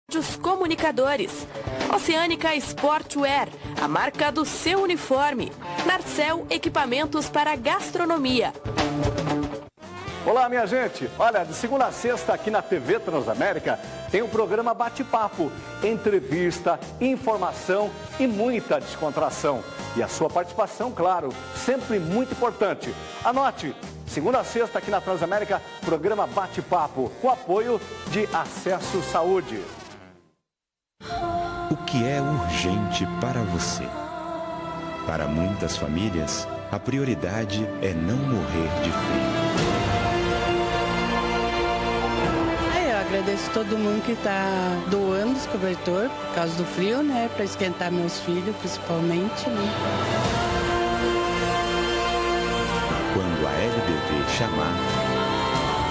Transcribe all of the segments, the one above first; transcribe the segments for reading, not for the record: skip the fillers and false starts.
Dos comunicadores. Oceânica Sportwear, a marca do seu uniforme. Narcel, equipamentos para gastronomia. Olá, minha gente. Olha, de segunda a sexta aqui na TV Transamérica tem o programa Bate-Papo, entrevista, informação e muita descontração. E a sua participação, claro, sempre muito importante. Anote, segunda a sexta aqui na Transamérica, programa Bate-Papo, com apoio de Acesso Saúde. O que é urgente para você? Para muitas famílias, a prioridade é não morrer de frio. Eu agradeço todo mundo que está doando os cobertor por causa do frio, né? Para esquentar meus filhos, principalmente, né? Quando a LBV chamar,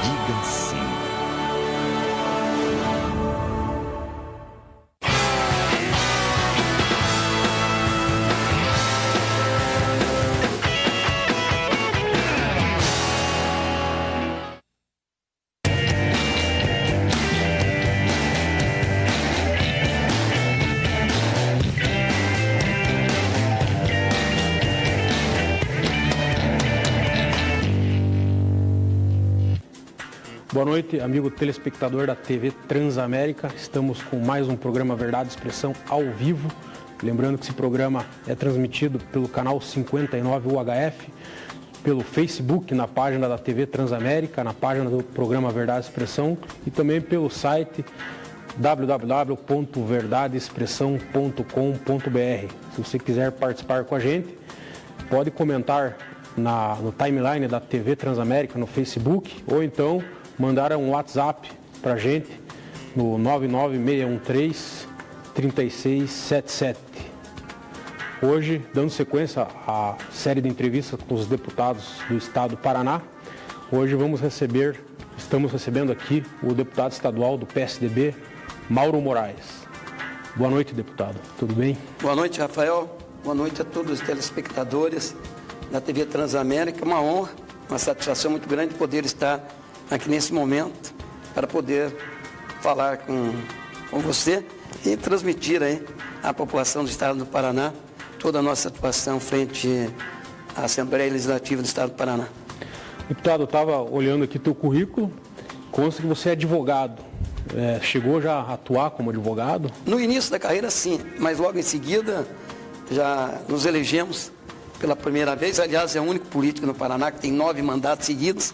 diga sim. Boa noite, amigo telespectador da TV Transamérica. Estamos com mais um programa Verdade e Expressão ao vivo. Lembrando que esse programa é transmitido pelo canal 59 UHF, pelo Facebook, na página da TV Transamérica, na página do programa Verdade e Expressão e também pelo site www.verdadeexpressão.com.br. Se você quiser participar com a gente, pode comentar no timeline da TV Transamérica no Facebook ou então mandar um WhatsApp para a gente no 99613-3677. Hoje, dando sequência à série de entrevistas com os deputados do Estado do Paraná, hoje estamos recebendo aqui o deputado estadual do PSDB, Mauro Moraes. Boa noite, deputado. Tudo bem? Boa noite, Rafael. Boa noite a todos os telespectadores da TV Transamérica. Uma honra, uma satisfação muito grande poder estar aqui nesse momento para poder falar com você e transmitir aí à população do Estado do Paraná toda a nossa atuação frente à Assembleia Legislativa do Estado do Paraná. Deputado, eu estava olhando aqui teu currículo, consta que você é advogado. Chegou já a atuar como advogado? No início da carreira, sim, mas logo em seguida já nos elegemos pela primeira vez. Aliás, é o único político no Paraná que tem 9 mandatos seguidos,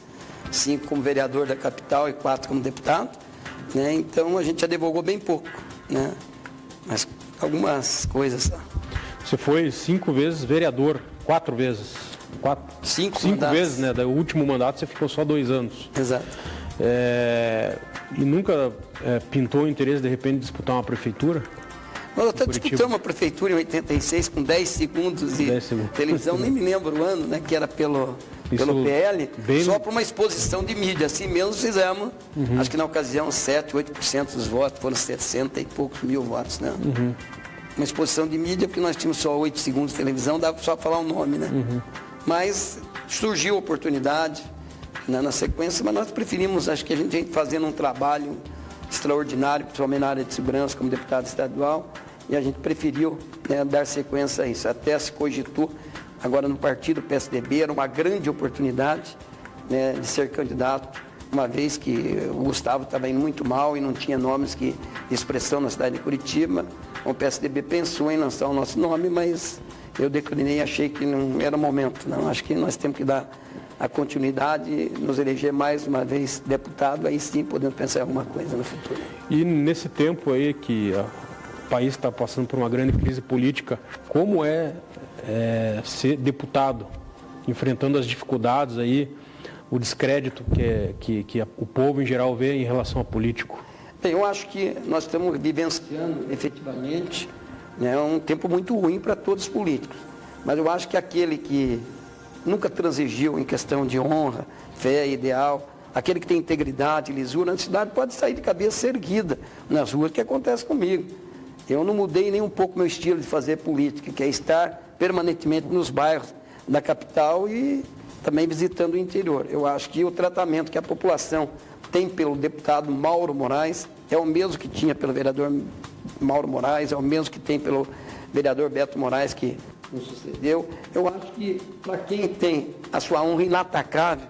5 como vereador da capital e 4 como deputado, né? Então a gente advogou bem pouco, né? Mas algumas coisas. Você foi 5 vezes vereador, 4 vezes. 5 vezes, né? Do último mandato você ficou só 2 anos. Exato. E nunca pintou o interesse de repente de disputar uma prefeitura? Nós até disputamos a prefeitura em 86 com 10 segundos de televisão, nem me lembro o ano, né? Que era pelo PL, só para uma exposição de mídia. Assim mesmo fizemos, acho que na ocasião 7, 8% dos votos, foram 60 e poucos mil votos, né? Uma exposição de mídia, porque nós tínhamos só 8 segundos de televisão, dava só para falar o nome, né? Mas surgiu a oportunidade, né, na sequência, mas nós preferimos, acho que a gente vem fazendo um trabalho extraordinário, principalmente na área de segurança, como deputado estadual, e a gente preferiu, né, dar sequência a isso. Até se cogitou agora no partido PSDB, era uma grande oportunidade, né, de ser candidato, uma vez que o Gustavo estava indo muito mal e não tinha nomes de expressão na cidade de Curitiba. O PSDB pensou em lançar o nosso nome, mas eu declinei e achei que não era o momento. Não, acho que nós temos que dar a continuidade, nos eleger mais uma vez deputado, aí sim podemos pensar em alguma coisa no futuro. E nesse tempo aí que o país está passando por uma grande crise política, como é ser deputado, enfrentando as dificuldades aí, o descrédito que o povo em geral vê em relação a político? Bem, eu acho que nós estamos vivenciando efetivamente, né, um tempo muito ruim para todos os políticos, mas eu acho que aquele que nunca transigiu em questão de honra, fé, ideal, aquele que tem integridade, lisura na cidade, pode sair de cabeça erguida nas ruas, que acontece comigo. Eu não mudei nem um pouco meu estilo de fazer política, que é estar permanentemente nos bairros da capital e também visitando o interior. Eu acho que o tratamento que a população tem pelo deputado Mauro Moraes, é o mesmo que tinha pelo vereador Mauro Moraes, é o mesmo que tem pelo vereador Beto Moraes, que nos sucedeu. Eu acho que, para quem tem a sua honra inatacável,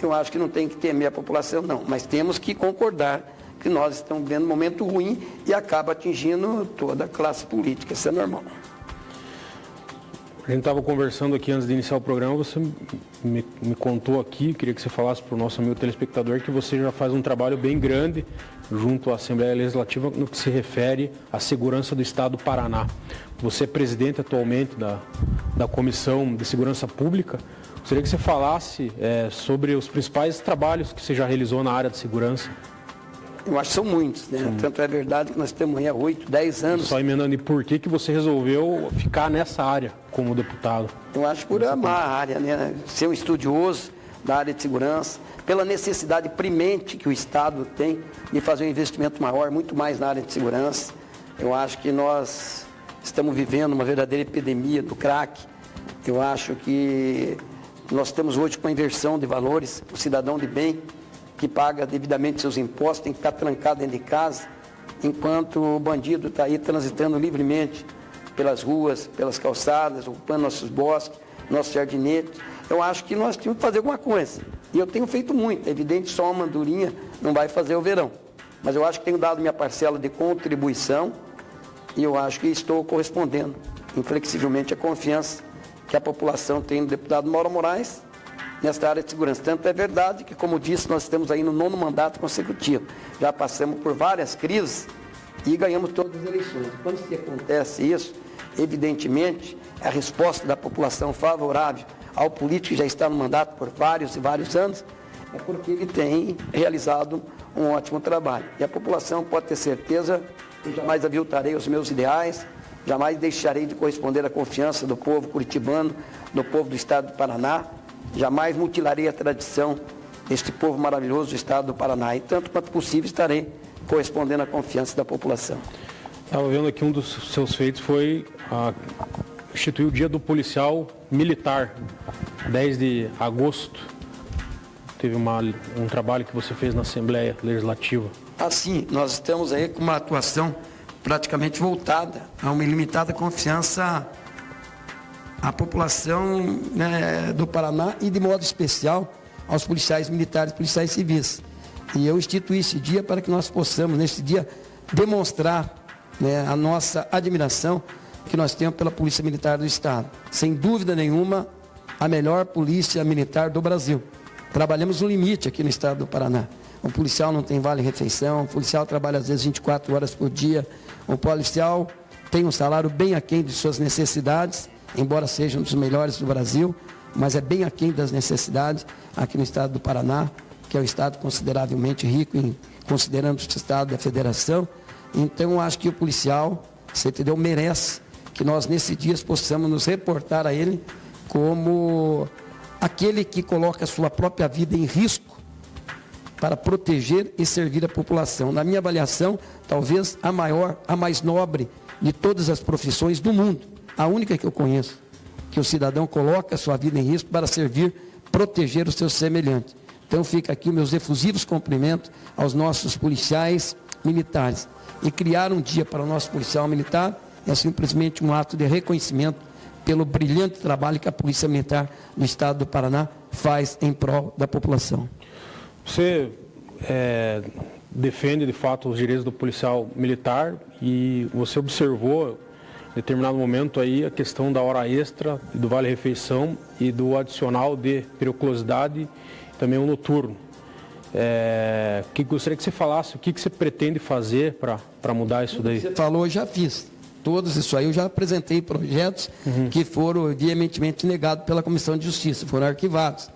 eu acho que não tem que temer a população, não. Mas temos que concordar que nós estamos vivendo um momento ruim e acaba atingindo toda a classe política. Isso é normal. A gente estava conversando aqui antes de iniciar o programa, você me contou aqui, queria que você falasse para o nosso amigo telespectador que você já faz um trabalho bem grande junto à Assembleia Legislativa no que se refere à segurança do Estado do Paraná. Você é presidente atualmente da Comissão de Segurança Pública. Gostaria que você falasse sobre os principais trabalhos que você já realizou na área de segurança. Eu acho que são muitos, né? Tanto é verdade que nós temos aí há 8, 10 anos. Só emendando, e por que você resolveu ficar nessa área como deputado? Eu acho por amar a área, né? Ser um estudioso da área de segurança, pela necessidade premente que o Estado tem de fazer um investimento maior, muito mais na área de segurança. Eu acho que nós estamos vivendo uma verdadeira epidemia do crack. Eu acho que nós temos hoje uma inversão de valores. O cidadão de bem, que paga devidamente seus impostos, tem que estar trancado dentro de casa, enquanto o bandido está aí transitando livremente pelas ruas, pelas calçadas, ocupando nossos bosques, nossos jardinetes. Eu acho que nós temos que fazer alguma coisa. E eu tenho feito muito. É evidente, só uma andorinha não vai fazer o verão. Mas eu acho que tenho dado minha parcela de contribuição e eu acho que estou correspondendo inflexivelmente à confiança que a população tem no deputado Mauro Moraes nesta área de segurança. Tanto é verdade que, como disse, nós estamos aí no 9º mandato consecutivo. Já passamos por várias crises e ganhamos todas as eleições. Quando se acontece isso, evidentemente, a resposta da população favorável ao político que já está no mandato por vários e vários anos, é porque ele tem realizado um ótimo trabalho. E a população pode ter certeza que eu jamais aviltarei os meus ideais, jamais deixarei de corresponder à confiança do povo curitibano, do povo do estado do Paraná, jamais mutilarei a tradição deste povo maravilhoso do estado do Paraná. E tanto quanto possível estarei correspondendo à confiança da população. Estava vendo aqui, um dos seus feitos foi instituir o Dia do Policial Militar, 10 de agosto. Teve um trabalho que você fez na Assembleia Legislativa. Assim, nós estamos aí com uma atuação praticamente voltada a uma ilimitada confiança à população, né, do Paraná e, de modo especial, aos policiais militares e policiais civis. E eu instituí esse dia para que nós possamos, nesse dia, demonstrar, né, a nossa admiração que nós temos pela Polícia Militar do Estado. Sem dúvida nenhuma, a melhor polícia militar do Brasil. Trabalhamos no limite aqui no estado do Paraná. O policial não tem vale-refeição, o policial trabalha às vezes 24 horas por dia, o policial tem um salário bem aquém de suas necessidades, embora seja um dos melhores do Brasil, mas é bem aquém das necessidades aqui no estado do Paraná, que é um estado consideravelmente rico, considerando o estado da federação. Então, eu acho que o policial, você entendeu, merece que nós, nesses dias, possamos nos reportar a ele como aquele que coloca a sua própria vida em risco para proteger e servir a população. Na minha avaliação, talvez a maior, a mais nobre de todas as profissões do mundo, a única que eu conheço, que o cidadão coloca a sua vida em risco para servir, proteger os seus semelhantes. Então fica aqui os meus efusivos cumprimentos aos nossos policiais militares. E criar um dia para o nosso policial militar é simplesmente um ato de reconhecimento pelo brilhante trabalho que a Polícia Militar do Estado do Paraná faz em prol da população. Você defende, de fato, os direitos do policial militar e você observou, em determinado momento, aí, a questão da hora extra, do vale-refeição e do adicional de periculosidade e também o noturno. Gostaria que você falasse o que você pretende fazer para mudar isso daí. Você falou, eu já fiz. Todos isso aí, eu já apresentei projetos que foram veementemente negados pela Comissão de Justiça, foram arquivados.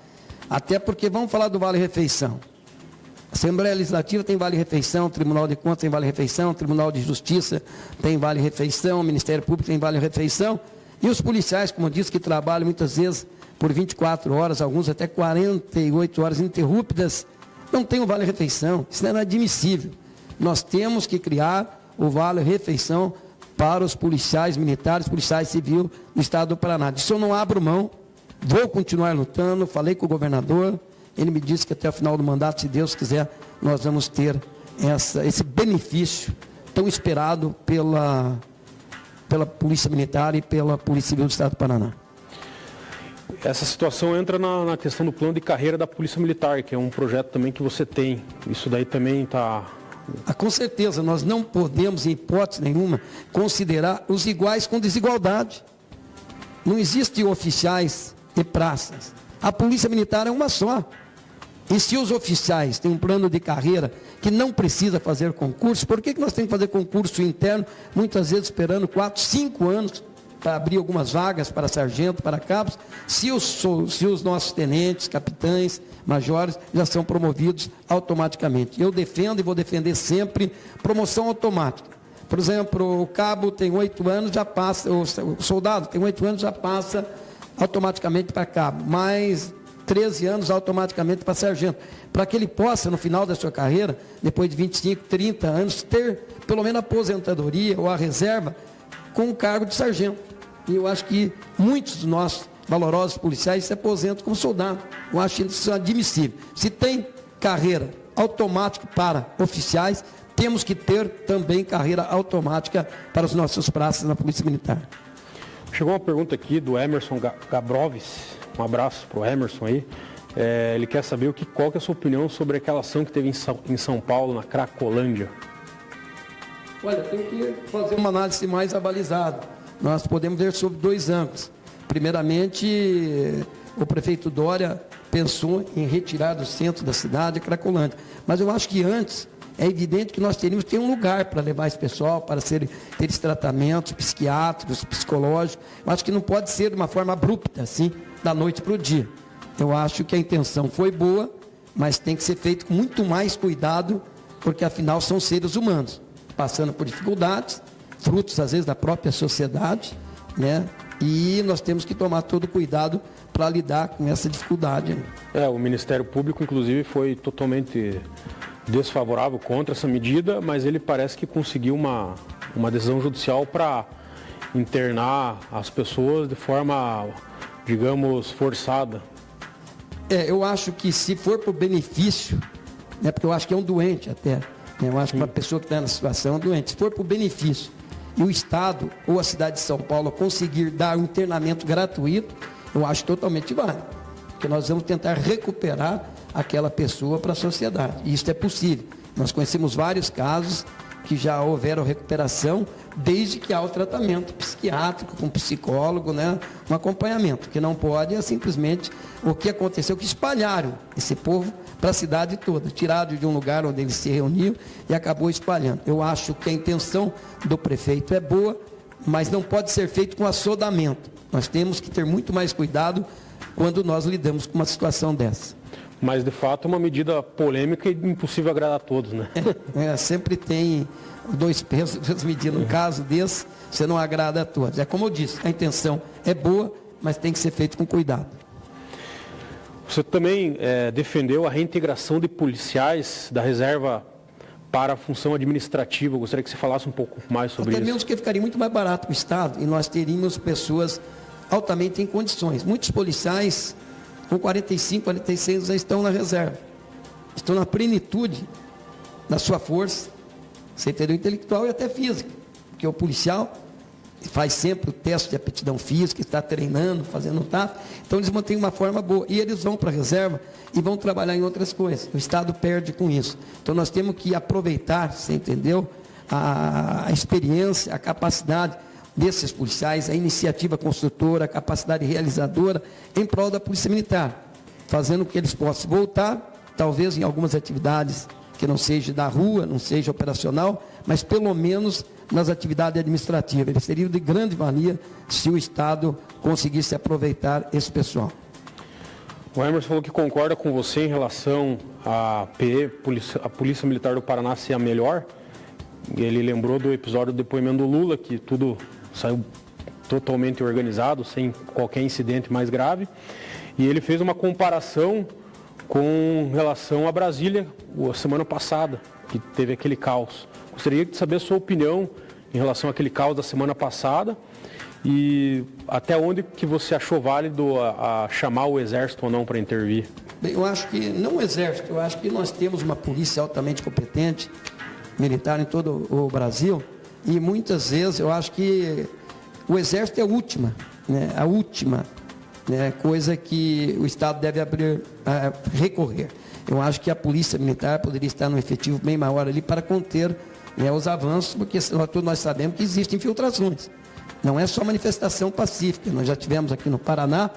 Até porque, vamos falar do vale-refeição. A Assembleia Legislativa tem vale-refeição, o Tribunal de Contas tem vale-refeição, o Tribunal de Justiça tem vale-refeição, o Ministério Público tem vale-refeição, e os policiais, como eu disse, que trabalham muitas vezes por 24 horas, alguns até 48 horas ininterruptas, não tem o vale-refeição. Isso não é inadmissível. Nós temos que criar o vale-refeição para os policiais militares, policiais civis do estado do Paraná. Disso eu não abro mão, vou continuar lutando, falei com o governador, ele me disse que até o final do mandato, se Deus quiser, nós vamos ter esse benefício tão esperado pela Polícia Militar e pela Polícia Civil do Estado do Paraná. Essa situação entra na questão do plano de carreira da Polícia Militar, que é um projeto também que você tem. Isso daí também está... Com certeza, nós não podemos, em hipótese nenhuma, considerar os iguais com desigualdade. Não existem oficiais e praças. A Polícia Militar é uma só. E se os oficiais têm um plano de carreira que não precisa fazer concurso, por que nós temos que fazer concurso interno, muitas vezes esperando 4, 5 anos para abrir algumas vagas para sargento, para cabos, se os nossos tenentes, capitães, majores já são promovidos automaticamente? Eu defendo e vou defender sempre promoção automática. Por exemplo, o cabo tem 8 anos, já passa, o soldado tem 8 anos, já passa automaticamente para cabo, mais 13 anos automaticamente para sargento, para que ele possa, no final da sua carreira, depois de 25, 30 anos, ter pelo menos a aposentadoria ou a reserva com o cargo de sargento. E eu acho que muitos dos nossos valorosos policiais se aposentam como soldado. Eu acho isso admissível. Se tem carreira automática para oficiais, temos que ter também carreira automática para os nossos praças na Polícia Militar. Chegou uma pergunta aqui do Emerson Gabroves. Um abraço para o Emerson aí. Ele quer saber qual que é a sua opinião sobre aquela ação que teve em São Paulo, na Cracolândia. Olha, tem que fazer uma análise mais abalizada. Nós podemos ver sobre 2 ângulos. Primeiramente, o prefeito Dória pensou em retirar do centro da cidade a Cracolândia. Mas eu acho que antes, é evidente que nós teríamos que ter um lugar para levar esse pessoal, para ter esses tratamentos psiquiátricos, psicológicos. Eu acho que não pode ser de uma forma abrupta, assim, da noite para o dia. Eu acho que a intenção foi boa, mas tem que ser feito com muito mais cuidado, porque afinal são seres humanos, passando por dificuldades, frutos às vezes da própria sociedade, né? E nós temos que tomar todo cuidado para lidar com essa dificuldade. O Ministério Público, inclusive, foi totalmente desfavorável contra essa medida, mas ele parece que conseguiu uma decisão judicial para internar as pessoas de forma, digamos, forçada. Eu acho que se for por benefício, né, porque eu acho que é um doente até, né, eu acho que uma pessoa que está na situação é um doente, se for por benefício, e o Estado ou a cidade de São Paulo conseguir dar um internamento gratuito, eu acho totalmente válido. Porque nós vamos tentar recuperar aquela pessoa para a sociedade. E isso é possível. Nós conhecemos vários casos que já houveram recuperação, desde que há o tratamento psiquiátrico, com psicólogo, né, um acompanhamento. O que não pode é simplesmente o que aconteceu, que espalharam esse povo para a cidade toda, tiraram de um lugar onde eles se reuniam e acabou espalhando. Eu acho que a intenção do prefeito é boa, mas não pode ser feito com assodamento. Nós temos que ter muito mais cuidado quando nós lidamos com uma situação dessa. Mas, de fato, é uma medida polêmica e impossível agradar a todos, né? Sempre tem 2 pesos, 2 medidas. No caso desse, você não agrada a todos. É como eu disse, a intenção é boa, mas tem que ser feito com cuidado. Você também defendeu a reintegração de policiais da reserva para a função administrativa. Eu gostaria que você falasse um pouco mais sobre isso. Até mesmo que ficaria muito mais barato para o Estado e nós teríamos pessoas altamente em condições. Muitos policiais com 45, 46 já estão na reserva. Estão na plenitude da sua força, você entendeu, intelectual e até física. Porque o policial faz sempre o teste de aptidão física, está treinando, fazendo TAF. Então eles mantêm uma forma boa. E eles vão para a reserva e vão trabalhar em outras coisas. O Estado perde com isso. Então nós temos que aproveitar, você entendeu, a experiência, a capacidade desses policiais, a iniciativa construtora, a capacidade realizadora em prol da Polícia Militar, fazendo com que eles possam voltar, talvez em algumas atividades que não seja da rua, não seja operacional, mas pelo menos nas atividades administrativas. Eles seriam de grande valia se o Estado conseguisse aproveitar esse pessoal. O Emerson falou que concorda com você em relação à a Polícia Militar do Paraná ser a melhor. Ele lembrou do episódio do depoimento do Lula, que tudo saiu totalmente organizado, sem qualquer incidente mais grave. E ele fez uma comparação com relação a Brasília, a semana passada, que teve aquele caos. Gostaria de saber a sua opinião em relação àquele caos da semana passada e até onde que você achou válido a chamar o Exército ou não para intervir. Bem, eu acho que, não o Exército, eu acho que nós temos uma polícia altamente competente, militar em todo o Brasil, e muitas vezes eu acho que o Exército é a última coisa que o Estado deve recorrer. Eu acho que a Polícia Militar poderia estar num efetivo bem maior ali para conter os avanços, porque todos nós sabemos que existem infiltrações. Não é só manifestação pacífica. Nós já tivemos aqui no Paraná.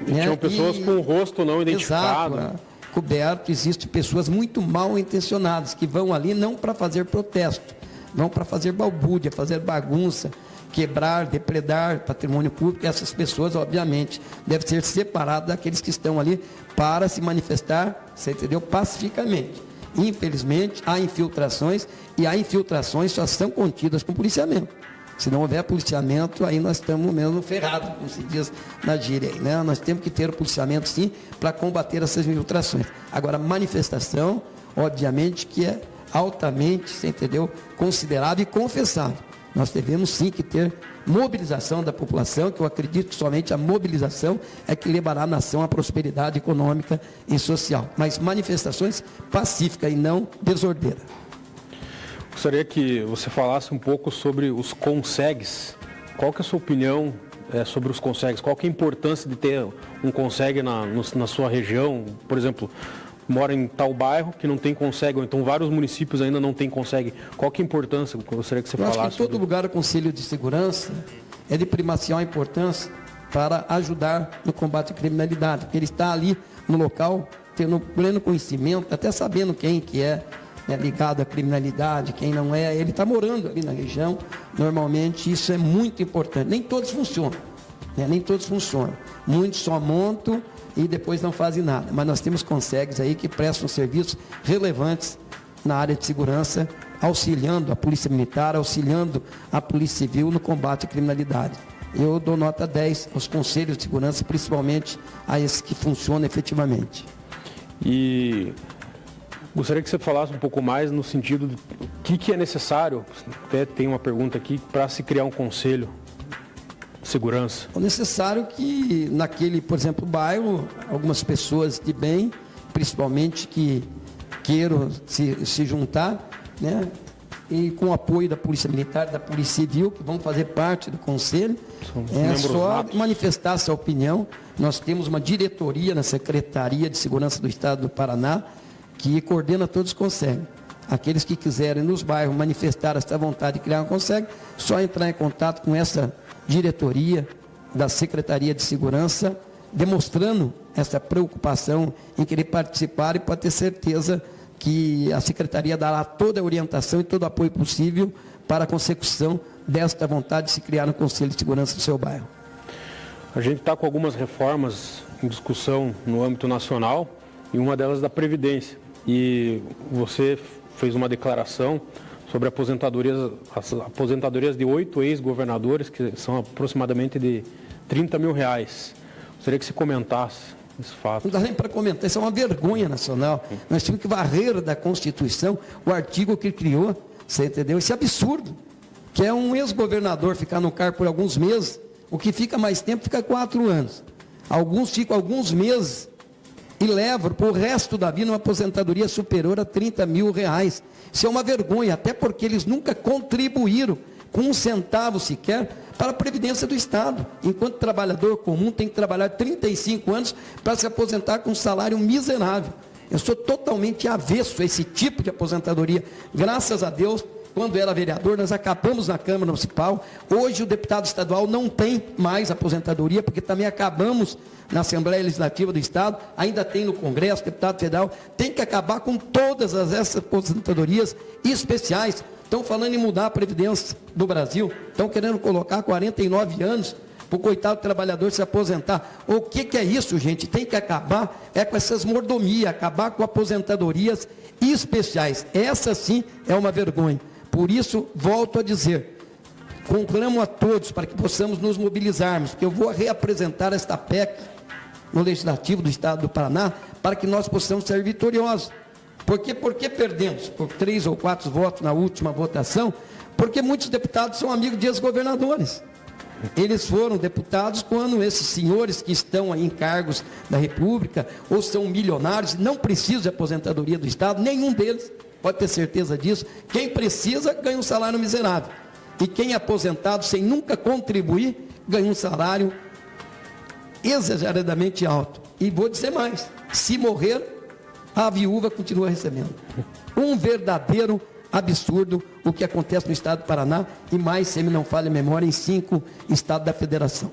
Tinham pessoas com o rosto não identificado. Exato, coberto. Existem pessoas muito mal intencionadas que vão ali não para fazer protesto, vão para fazer balbúrdia, fazer bagunça, quebrar, depredar patrimônio público. Essas pessoas, obviamente, devem ser separadas daqueles que estão ali para se manifestar, você entendeu, pacificamente. Infelizmente, há infiltrações, e há infiltrações só são contidas com policiamento. Se não houver policiamento, aí nós estamos mesmo ferrados, como se diz na gíria aí, né? Nós temos que ter o policiamento, sim, para combater essas infiltrações. Agora, manifestação, obviamente, que é altamente, você entendeu, considerável e confessável. Nós devemos, sim, que ter mobilização da população, que eu acredito que somente a mobilização é que levará a nação à prosperidade econômica e social. Mas manifestações pacíficas e não desordeiras. Gostaria que você falasse um pouco sobre os consegues. Qual que é a sua opinião sobre os consegues? Qual que é a importância de ter um consegue na sua região? Por exemplo, mora em tal bairro que não tem consegue, ou então vários municípios ainda não tem consegue. Qual que é a importância? Eu gostaria que você falasse. Eu acho que em todo lugar o Conselho de Segurança é de primacial importância para ajudar no combate à criminalidade, porque ele está ali no local, tendo pleno conhecimento, até sabendo quem que é ligado à criminalidade, quem não é, ele está morando ali na região. Normalmente isso é muito importante. Nem todos funcionam, nem todos funcionam. Muitos só montam e depois não fazem nada. Mas nós temos consegues aí que prestam serviços relevantes na área de segurança, auxiliando a Polícia Militar, auxiliando a Polícia Civil no combate à criminalidade. Eu dou nota 10 aos conselhos de segurança, principalmente a esses que funcionam efetivamente. E gostaria que você falasse um pouco mais no sentido do que é necessário, até tem uma pergunta aqui, para se criar um conselho de segurança. É necessário que naquele, por exemplo, bairro, algumas pessoas de bem, principalmente que queiram se juntar, e com o apoio da Polícia Militar, da Polícia Civil, que vão fazer parte do conselho, é só manifestar essa opinião. Nós temos uma diretoria na Secretaria de Segurança do Estado do Paraná, que coordena todos os consegues. Aqueles que quiserem nos bairros manifestar essa vontade de criar um consegue, só entrar em contato com essa diretoria da Secretaria de Segurança, demonstrando essa preocupação em querer participar, e pode ter certeza que a Secretaria dará toda a orientação e todo o apoio possível para a consecução desta vontade de se criar um Conselho de Segurança do seu bairro. A gente está com algumas reformas em discussão no âmbito nacional, e uma delas da Previdência. E você fez uma declaração sobre as aposentadorias de 8 ex-governadores, que são aproximadamente de R$30 mil. Gostaria que você comentasse esse fato. Não dá nem para comentar, isso é uma vergonha nacional. Nós temos que varrer da Constituição o artigo que criou, você entendeu? Esse absurdo, que é um ex-governador ficar no cargo por alguns meses, o que fica mais tempo fica 4 anos. Alguns ficam alguns meses e levam para o resto da vida uma aposentadoria superior a R$30 mil. Isso é uma vergonha, até porque eles nunca contribuíram com um centavo sequer para a Previdência do Estado. Enquanto trabalhador comum tem que trabalhar 35 anos para se aposentar com um salário miserável. Eu sou totalmente avesso a esse tipo de aposentadoria. Graças a Deus, quando era vereador, nós acabamos na Câmara Municipal. Hoje o deputado estadual não tem mais aposentadoria, porque também acabamos na Assembleia Legislativa do Estado, ainda tem no Congresso, o deputado federal tem que acabar com todas essas aposentadorias especiais. Estão falando em mudar a Previdência do Brasil, estão querendo colocar 49 anos para o coitado trabalhador se aposentar. O que é isso, gente? Tem que acabar com essas mordomias, acabar com aposentadorias especiais. Essa sim é uma vergonha. Por isso, volto a dizer, conclamo a todos para que possamos nos mobilizarmos, porque eu vou reapresentar esta PEC no Legislativo do Estado do Paraná, para que nós possamos ser vitoriosos. Por que perdemos? Por 3 ou 4 votos na última votação? Porque muitos deputados são amigos de ex-governadores. Eles foram deputados quando esses senhores que estão aí em cargos da República, ou são milionários, não precisam de aposentadoria do Estado, nenhum deles, pode ter certeza disso. Quem precisa ganha um salário miserável. E quem é aposentado sem nunca contribuir, ganha um salário exageradamente alto. E vou dizer mais, se morrer, a viúva continua recebendo. Um verdadeiro absurdo o que acontece no estado do Paraná e mais, se me não falha a memória, em 5 estados da federação.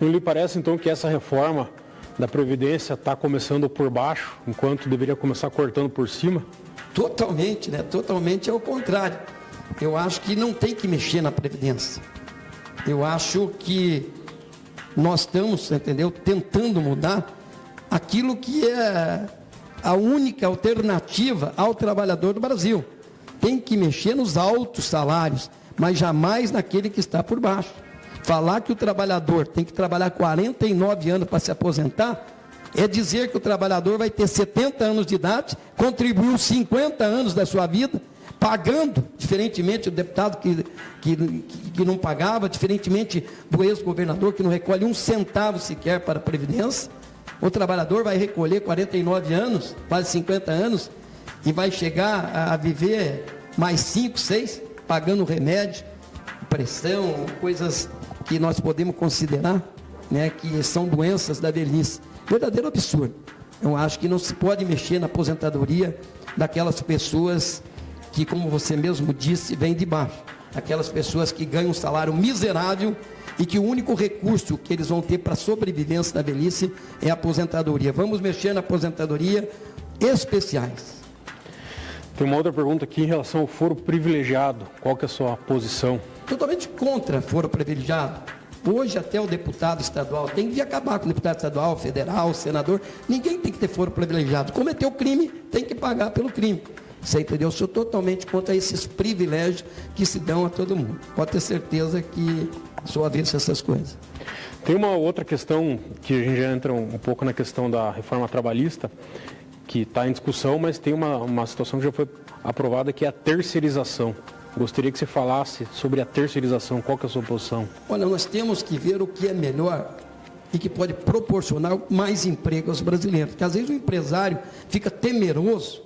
Não lhe parece então que essa reforma da Previdência está começando por baixo, enquanto deveria começar cortando por cima? Totalmente, né? Totalmente é o contrário. Eu acho que não tem que mexer na Previdência. Eu acho que nós estamos, entendeu, tentando mudar aquilo que é a única alternativa ao trabalhador do Brasil. Tem que mexer nos altos salários, mas jamais naquele que está por baixo. Falar que o trabalhador tem que trabalhar 49 anos para se aposentar, é dizer que o trabalhador vai ter 70 anos de idade, contribuiu 50 anos da sua vida, pagando, diferentemente do deputado que não pagava, diferentemente do ex-governador que não recolhe um centavo sequer para a Previdência. O trabalhador vai recolher 49 anos, quase 50 anos, e vai chegar a viver mais 5, 6, pagando remédio, pressão, coisas que nós podemos considerar, né, que são doenças da velhice. Verdadeiro absurdo. Eu acho que não se pode mexer na aposentadoria daquelas pessoas que, como você mesmo disse, vêm de baixo. Aquelas pessoas que ganham um salário miserável e que o único recurso que eles vão ter para a sobrevivência da velhice é a aposentadoria. Vamos mexer na aposentadoria especiais. Tem uma outra pergunta aqui em relação ao foro privilegiado. Qual que é a sua posição? Totalmente contra foro privilegiado. Hoje até o deputado estadual tem que acabar com o deputado estadual, federal, senador. Ninguém tem que ter foro privilegiado. Cometeu crime, tem que pagar pelo crime. Você entendeu? Eu sou totalmente contra esses privilégios que se dão a todo mundo. Pode ter certeza que sou avesso a essas coisas. Tem uma outra questão que a gente já entra um pouco na questão da reforma trabalhista, que está em discussão, mas tem uma situação que já foi aprovada, que é a terceirização. Gostaria que você falasse sobre a terceirização. Qual que é a sua posição? Olha, nós temos que ver o que é melhor e que pode proporcionar mais emprego aos brasileiros. Porque às vezes o empresário fica temeroso,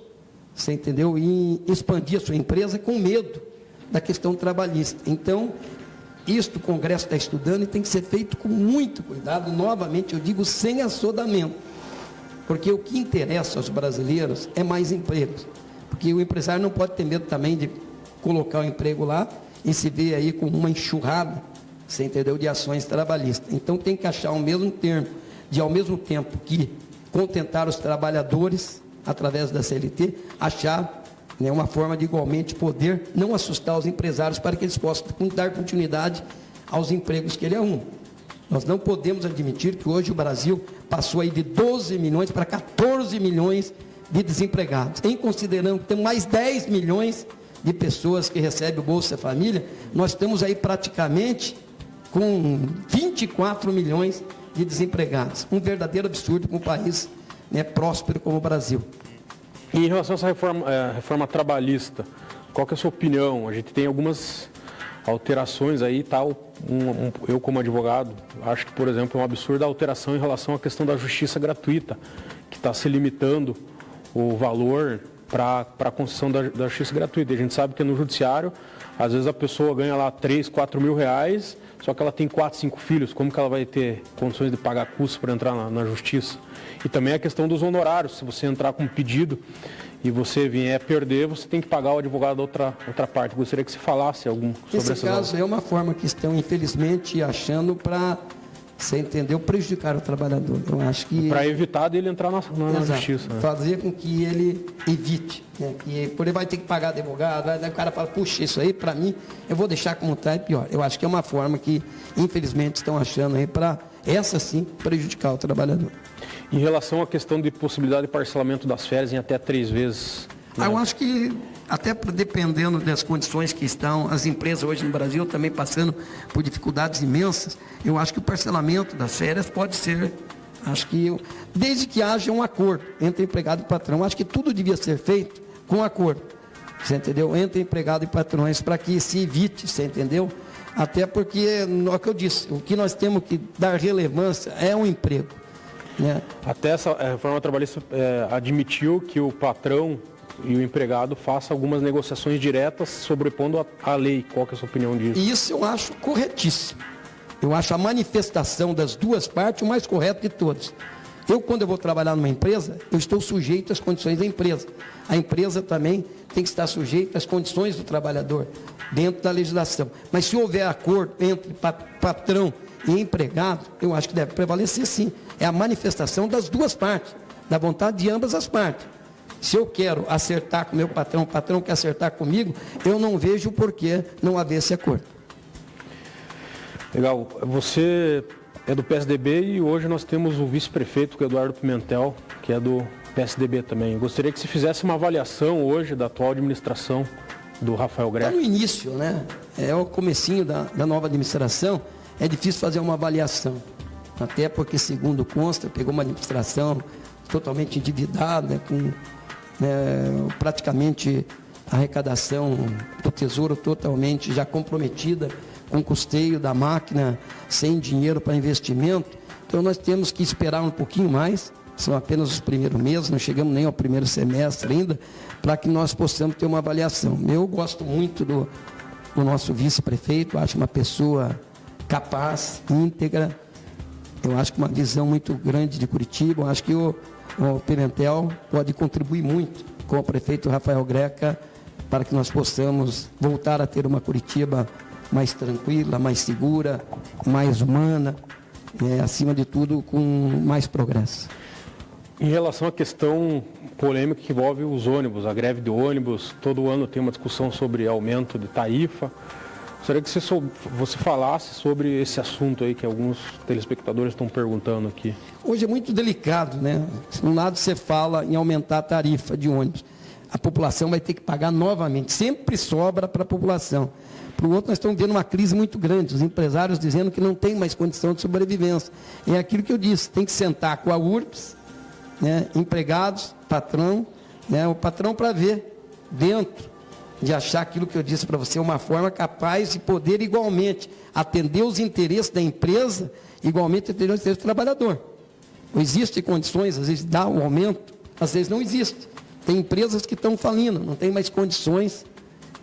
você entendeu, em expandir a sua empresa com medo da questão trabalhista. Então, isto o Congresso está estudando e tem que ser feito com muito cuidado, novamente eu digo, sem assodamento. Porque o que interessa aos brasileiros é mais empregos. Porque o empresário não pode ter medo também de colocar o emprego lá e se ver aí com uma enxurrada, você entendeu, de ações trabalhistas. Então tem que achar o mesmo termo, de ao mesmo tempo que contentar os trabalhadores através da CLT, achar, né, uma forma de igualmente poder não assustar os empresários para que eles possam dar continuidade aos empregos que ele arruma. Nós não podemos admitir que hoje o Brasil passou aí de 12 milhões para 14 milhões de desempregados. Em considerando que tem mais 10 milhões de pessoas que recebem o Bolsa Família, nós estamos aí praticamente com 24 milhões de desempregados. Um verdadeiro absurdo para um país, né, próspero como o Brasil. E em relação a essa reforma trabalhista, qual que é a sua opinião? A gente tem algumas alterações aí, tal. Eu como advogado, acho que, por exemplo, é um absurdo a alteração em relação à questão da justiça gratuita, que está se limitando o valor para a concessão da justiça gratuita. A gente sabe que no judiciário, às vezes a pessoa ganha lá 3, 4 mil reais, só que ela tem 4, 5 filhos, como que ela vai ter condições de pagar custos para entrar na justiça? E também a questão dos honorários, se você entrar com um pedido e você vier perder, você tem que pagar o advogado da outra parte. Gostaria que você falasse algum sobre essa. Esse caso é uma forma que estão, infelizmente, achando para, você entendeu, prejudicar o trabalhador. Eu acho que... Para evitar dele entrar na justiça. Né? Fazer com que ele evite. Né? Que por ele vai ter que pagar advogado, aí o cara fala, puxa, isso aí para mim, eu vou deixar como está, é pior. Eu acho que é uma forma que, infelizmente, estão achando aí para, essa sim, prejudicar o trabalhador. Em relação à questão de possibilidade de parcelamento das férias em até 3 vezes. Né? Eu acho que, até dependendo das condições que estão, as empresas hoje no Brasil também passando por dificuldades imensas, eu acho que o parcelamento das férias pode ser, acho que, desde que haja um acordo entre empregado e patrão, acho que tudo devia ser feito com acordo, você entendeu? Entre empregado e patrões, para que se evite, você entendeu? Até porque, é o que eu disse, o que nós temos que dar relevância é um emprego. Né? Até essa reforma trabalhista admitiu que o patrão e o empregado façam algumas negociações diretas sobrepondo a lei. Qual que é a sua opinião disso? Isso eu acho corretíssimo. Eu acho a manifestação das duas partes o mais correto de todos. Quando eu vou trabalhar numa empresa, eu estou sujeito às condições da empresa. A empresa também tem que estar sujeita às condições do trabalhador, dentro da legislação. Mas se houver acordo entre patrão e empregado, eu acho que deve prevalecer sim. É a manifestação das duas partes, da vontade de ambas as partes. Se eu quero acertar com o meu patrão, o patrão quer acertar comigo, eu não vejo por que não haver esse acordo. Legal. Você é do PSDB e hoje nós temos o vice-prefeito, Eduardo Pimentel, que é do PSDB também. Eu gostaria que se fizesse uma avaliação hoje da atual administração do Rafael Greca. Está no início, né? É o comecinho da nova administração, é difícil fazer uma avaliação. Até porque, segundo consta, pegou uma administração totalmente endividada, com praticamente a arrecadação do Tesouro totalmente já comprometida, com custeio da máquina, sem dinheiro para investimento. Então nós temos que esperar um pouquinho mais, são apenas os primeiros meses, não chegamos nem ao primeiro semestre ainda, para que nós possamos ter uma avaliação. Eu gosto muito do nosso vice-prefeito, acho uma pessoa capaz, íntegra, eu acho que uma visão muito grande de Curitiba, eu acho que o Pimentel pode contribuir muito com o prefeito Rafael Greca para que nós possamos voltar a ter uma Curitiba mais tranquila, mais segura, mais humana, acima de tudo, com mais progresso. Em relação à questão polêmica que envolve os ônibus, a greve de ônibus, todo ano tem uma discussão sobre aumento de tarifa. Gostaria que você falasse sobre esse assunto aí que alguns telespectadores estão perguntando aqui. Hoje é muito delicado, né? De um lado você fala em aumentar a tarifa de ônibus. A população vai ter que pagar novamente. Sempre sobra para a população. Para o outro, nós estamos vendo uma crise muito grande. Os empresários dizendo que não tem mais condição de sobrevivência. É aquilo que eu disse, tem que sentar com a URBS, né? Empregados, patrão, né? O patrão para ver dentro de achar aquilo que eu disse para você, uma forma capaz de poder igualmente atender os interesses da empresa, igualmente atender os interesses do trabalhador. Não existem condições, às vezes dá um aumento, às vezes não existe. Tem empresas que estão falindo, não tem mais condições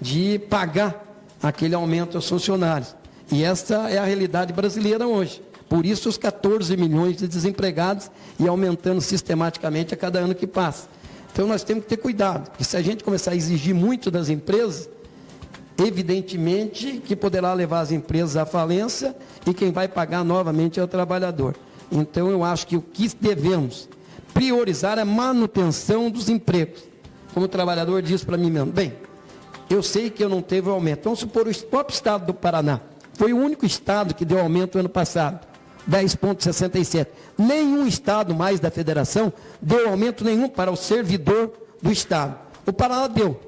de pagar aquele aumento aos funcionários. E essa é a realidade brasileira hoje. Por isso os 14 milhões de desempregados e aumentando sistematicamente a cada ano que passa. Então nós temos que ter cuidado, porque se a gente começar a exigir muito das empresas, evidentemente que poderá levar as empresas à falência e quem vai pagar novamente é o trabalhador. Então eu acho que o que devemos priorizar é a manutenção dos empregos. Como o trabalhador disse para mim mesmo, bem, eu sei que eu não teve aumento. Vamos supor o próprio estado do Paraná. Foi o único estado que deu aumento no ano passado. 10,67. Nenhum estado mais da federação deu aumento nenhum para o servidor do estado. O Paraná deu,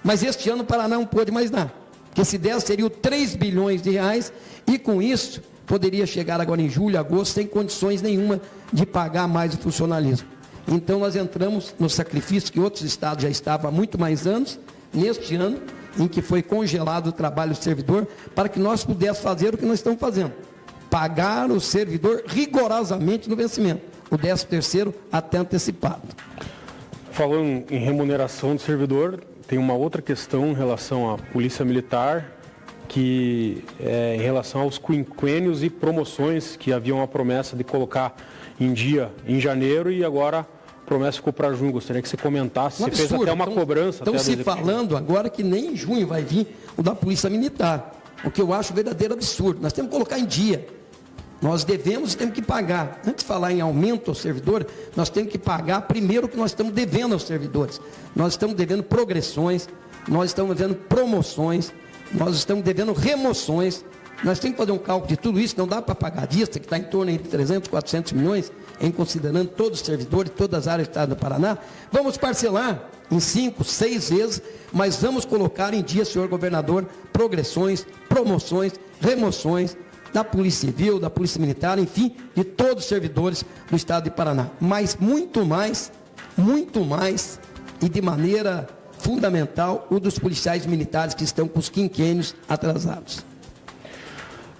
mas este ano o Paraná não pôde mais dar, porque se desse seria 3 bilhões de reais e com isso poderia chegar agora em julho, agosto, sem condições nenhuma de pagar mais o funcionalismo. Então nós entramos no sacrifício que outros estados já estavam há muito mais anos, neste ano, em que foi congelado o trabalho do servidor, para que nós pudéssemos fazer o que nós estamos fazendo. Pagar o servidor rigorosamente no vencimento, o 13º até antecipado. Falando em remuneração do servidor, tem uma outra questão em relação à Polícia Militar, que é em relação aos quinquênios e promoções que haviam a promessa de colocar em dia em janeiro e agora a promessa ficou para junho. Gostaria que você comentasse, você fez até uma cobrança. Estão se falando agora que nem em junho vai vir o da Polícia Militar, o que eu acho verdadeiro absurdo. Nós temos que colocar em dia. Nós devemos e temos que pagar. Antes de falar em aumento ao servidor, nós temos que pagar primeiro o que nós estamos devendo aos servidores. Nós estamos devendo progressões, nós estamos devendo promoções, nós estamos devendo remoções. Nós temos que fazer um cálculo de tudo isso, não dá para pagar a vista, que está em torno de 300, 400 milhões, em considerando todos os servidores, todas as áreas do estado do Paraná. Vamos parcelar em 5, 6 vezes, mas vamos colocar em dia, senhor governador, progressões, promoções, remoções, da Polícia Civil, da Polícia Militar, enfim, de todos os servidores do estado de Paraná. Mas muito mais e de maneira fundamental, o dos policiais militares que estão com os quinquênios atrasados.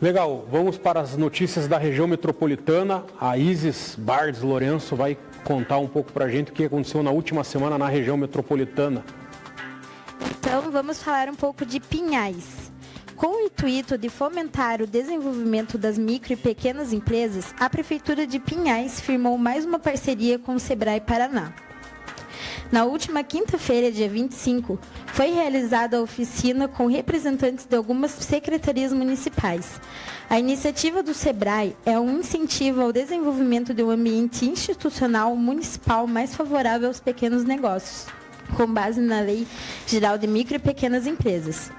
Legal, vamos para as notícias da região metropolitana. A Isis Bardes Lourenço vai contar um pouco para a gente o que aconteceu na última semana na região metropolitana. Então, vamos falar um pouco de Pinhais. Com o intuito de fomentar o desenvolvimento das micro e pequenas empresas, a Prefeitura de Pinhais firmou mais uma parceria com o Sebrae Paraná. Na última quinta-feira, dia 25, foi realizada a oficina com representantes de algumas secretarias municipais. A iniciativa do Sebrae é um incentivo ao desenvolvimento de um ambiente institucional municipal mais favorável aos pequenos negócios, com base na Lei Geral de Micro e Pequenas Empresas.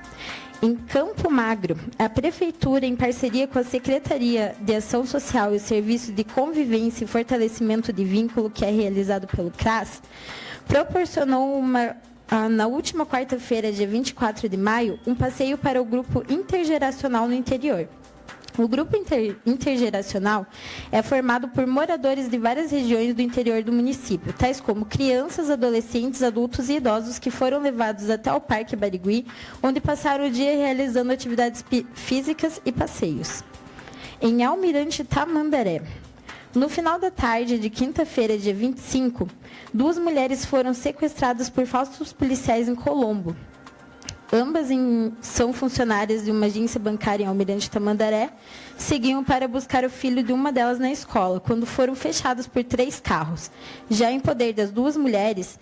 Em Campo Magro, a Prefeitura, em parceria com a Secretaria de Ação Social e o Serviço de Convivência e Fortalecimento de Vínculo, que é realizado pelo CRAS, proporcionou na última quarta-feira, dia 24 de maio, um passeio para o Grupo Intergeracional no interior. O Grupo Intergeracional é formado por moradores de várias regiões do interior do município, tais como crianças, adolescentes, adultos e idosos que foram levados até o Parque Barigui, onde passaram o dia realizando atividades físicas e passeios. Em Almirante Tamandaré, no final da tarde de quinta-feira, dia 25, 2 mulheres foram sequestradas por falsos policiais em Colombo. Ambas são funcionárias de uma agência bancária em Almirante Tamandaré, seguiam para buscar o filho de uma delas na escola, quando foram fechados por 3 carros. Já em poder das 2 mulheres,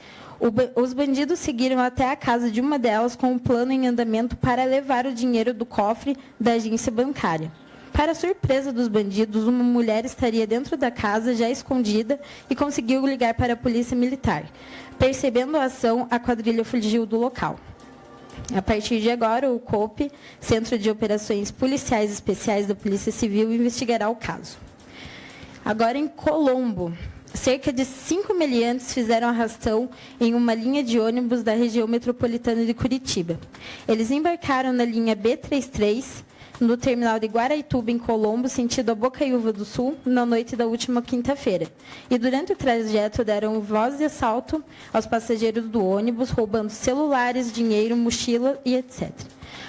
os bandidos seguiram até a casa de uma delas com um plano em andamento para levar o dinheiro do cofre da agência bancária. Para surpresa dos bandidos, uma mulher estaria dentro da casa, já escondida, e conseguiu ligar para a polícia militar. Percebendo a ação, a quadrilha fugiu do local. A partir de agora, o COP, Centro de Operações Policiais Especiais da Polícia Civil, investigará o caso. Agora, em Colombo, cerca de 5 meliantes fizeram arrastão em uma linha de ônibus da região metropolitana de Curitiba. Eles embarcaram na linha B33, no terminal de Guaraituba, em Colombo, sentido a Bocaiúva do Sul, na noite da última quinta-feira. E durante o trajeto deram voz de assalto aos passageiros do ônibus, roubando celulares, dinheiro, mochila e etc.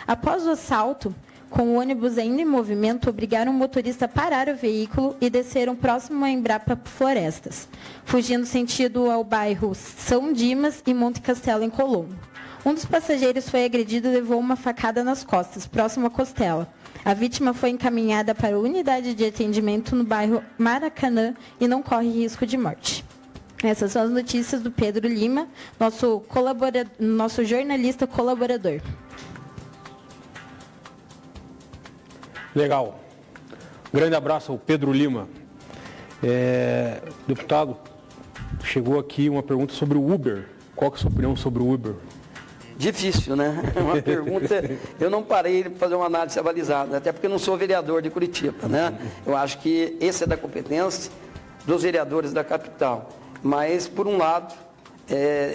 Após o assalto, com o ônibus ainda em movimento, obrigaram o motorista a parar o veículo e desceram próximo a Embrapa Florestas, fugindo sentido ao bairro São Dimas e Monte Castelo, em Colombo. Um dos passageiros foi agredido e levou uma facada nas costas, próximo à costela. A vítima foi encaminhada para a unidade de atendimento no bairro Maracanã e não corre risco de morte. Essas são as notícias do Pedro Lima, nosso jornalista colaborador. Legal. Grande abraço ao Pedro Lima. Deputado, chegou aqui uma pergunta sobre o Uber. Qual que é a sua opinião sobre o Uber? Difícil, né? É uma pergunta, eu não parei para fazer uma análise avalizada, até porque eu não sou vereador de Curitiba, né? Eu acho que esse é da competência dos vereadores da capital. Mas, por um lado,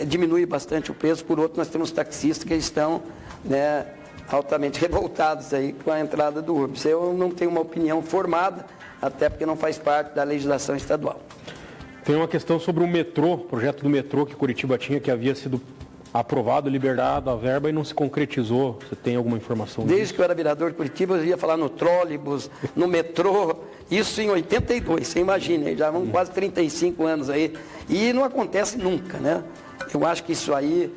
diminui bastante o preço, por outro, nós temos taxistas que estão, né, altamente revoltados aí com a entrada do Uber. Eu não tenho uma opinião formada, até porque não faz parte da legislação estadual. Tem uma questão sobre o metrô, projeto do metrô que Curitiba tinha, que havia sido aprovado, liberado a verba e não se concretizou. Você tem alguma informação disso? Desde que eu era vereador de Curitiba, eu ia falar no trólebus, no metrô, isso em 82, você imagina, já vão quase 35 anos aí, e não acontece nunca, né? Eu acho que isso aí,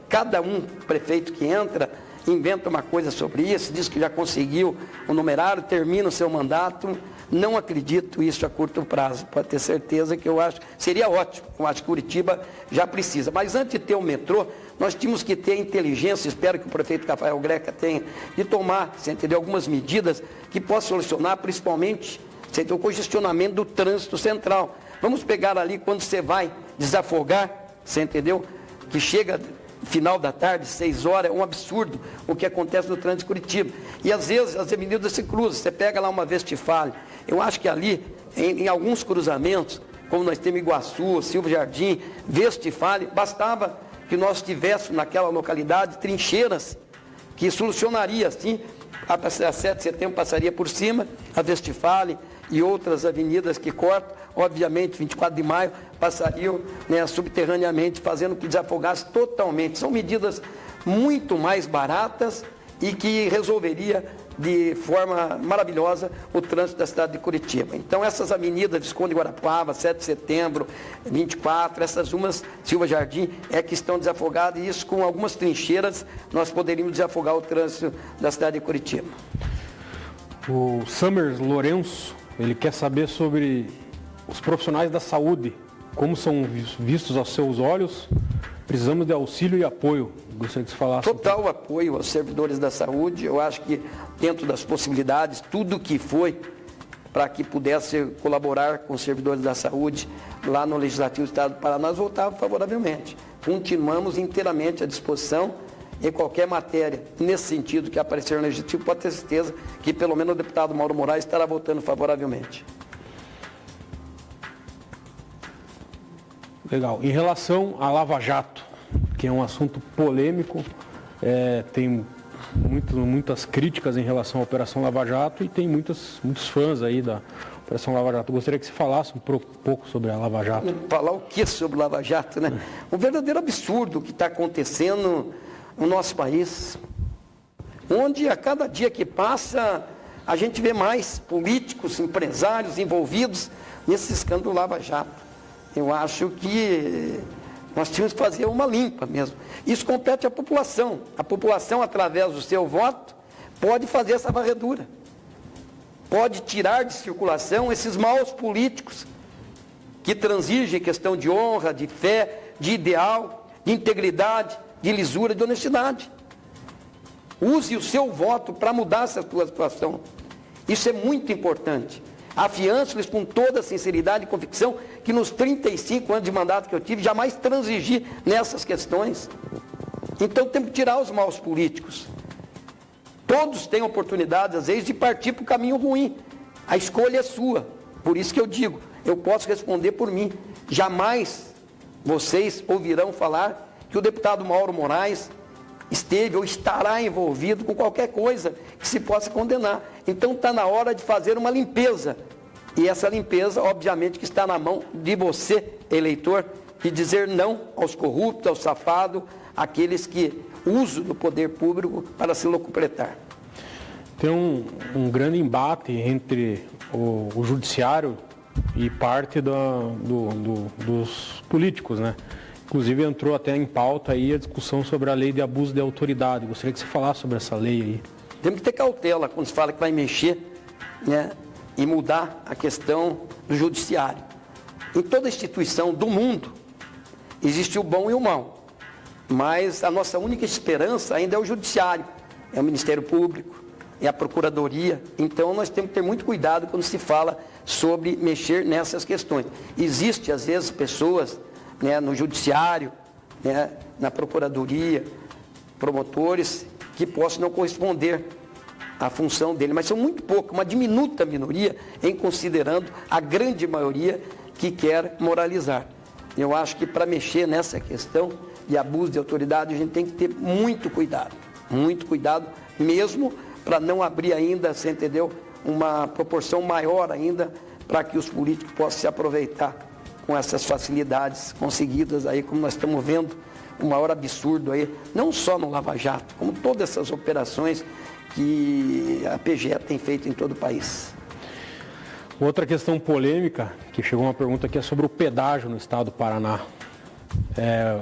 cada prefeito que entra, inventa uma coisa sobre isso, diz que já conseguiu o numerário, termina o seu mandato. Não acredito isso a curto prazo, pode ter certeza que eu acho, seria ótimo, eu acho que Curitiba já precisa. Mas antes de ter o metrô, nós tínhamos que ter inteligência, espero que o prefeito Rafael Greca tenha, de tomar, você entendeu, algumas medidas que possam solucionar, principalmente, você entendeu, o congestionamento do trânsito central. Vamos pegar ali quando você vai desafogar, você entendeu, que chega final da tarde, 6 horas, é um absurdo o que acontece no trânsito de Curitiba. E às vezes as avenidas se cruzam, você pega lá uma Vestifale. Eu acho que ali, em alguns cruzamentos, como nós temos Iguaçu, Silva Jardim, Vestifale, bastava que nós tivéssemos naquela localidade trincheiras que solucionaria assim, a 7 de setembro passaria por cima, a Vestifale e outras avenidas que cortam, obviamente 24 de maio passariam, né, subterraneamente, fazendo que desafogasse totalmente. São medidas muito mais baratas e que resolveria de forma maravilhosa o trânsito da cidade de Curitiba. Então essas avenidas Visconde Guarapava, 7 de setembro, 24, essas umas, Silva Jardim, é que estão desafogadas, e isso com algumas trincheiras nós poderíamos desafogar o trânsito da cidade de Curitiba. O Summers Lourenço, ele quer saber sobre os profissionais da saúde, como são vistos aos seus olhos. Precisamos de auxílio e apoio. Gostaria que você falasse. Total apoio aos servidores da saúde. Eu acho que dentro das possibilidades, tudo que foi para que pudesse colaborar com os servidores da saúde lá no Legislativo do Estado do Paraná, nós votávamos favoravelmente. Continuamos inteiramente à disposição em qualquer matéria nesse sentido que aparecer no Legislativo, pode ter certeza que pelo menos o deputado Mauro Moraes estará votando favoravelmente. Legal. Em relação à Lava Jato, que é um assunto polêmico, tem muitas críticas em relação à Operação Lava Jato e tem muitos fãs aí da Operação Lava Jato. Eu gostaria que você falasse um pouco sobre a Lava Jato. Falar o que sobre Lava Jato, né? Um verdadeiro absurdo que está acontecendo no nosso país, onde a cada dia que passa a gente vê mais políticos, empresários envolvidos nesse escândalo Lava Jato. Eu acho que nós tínhamos que fazer uma limpa mesmo. Isso compete à população. A população, através do seu voto, pode fazer essa varredura. Pode tirar de circulação esses maus políticos que transigem questão de honra, de fé, de ideal, de integridade, de lisura, de honestidade. Use o seu voto para mudar essa sua situação. Isso é muito importante. Afianço-lhes com toda a sinceridade e convicção que nos 35 anos de mandato que eu tive, jamais transigi nessas questões. Então temos que tirar os maus políticos. Todos têm oportunidade, às vezes, de partir para o caminho ruim. A escolha é sua. Por isso que eu digo, eu posso responder por mim. Jamais vocês ouvirão falar que o deputado Mauro Moraes esteve ou estará envolvido com qualquer coisa que se possa condenar. Então está na hora de fazer uma limpeza. E essa limpeza, obviamente, que está na mão de você, eleitor, de dizer não aos corruptos, aos safados, aqueles que usam do poder público para se locupletar. Tem um grande embate entre o judiciário e parte dos políticos, né? Inclusive entrou até em pauta aí a discussão sobre a lei de abuso de autoridade. Gostaria que você falasse sobre essa lei aí. Temos que ter cautela quando se fala que vai mexer, né, e mudar a questão do judiciário. Em toda instituição do mundo existe o bom e o mal, mas a nossa única esperança ainda é o judiciário, é o Ministério Público, é a Procuradoria. Então nós temos que ter muito cuidado quando se fala sobre mexer nessas questões. Existe às vezes pessoas, né, no judiciário, né, na Procuradoria, promotores que possam não corresponder à função dele, mas são muito poucos, uma diminuta minoria, em considerando a grande maioria que quer moralizar. Eu acho que para mexer nessa questão de abuso de autoridade, a gente tem que ter muito cuidado mesmo, para não abrir ainda, você entendeu, uma proporção maior ainda, para que os políticos possam se aproveitar com essas facilidades conseguidas aí, como nós estamos vendo, o maior absurdo aí, não só no Lava Jato, como todas essas operações que a PGE tem feito em todo o país. Outra questão polêmica, que chegou uma pergunta aqui, é sobre o pedágio no estado do Paraná.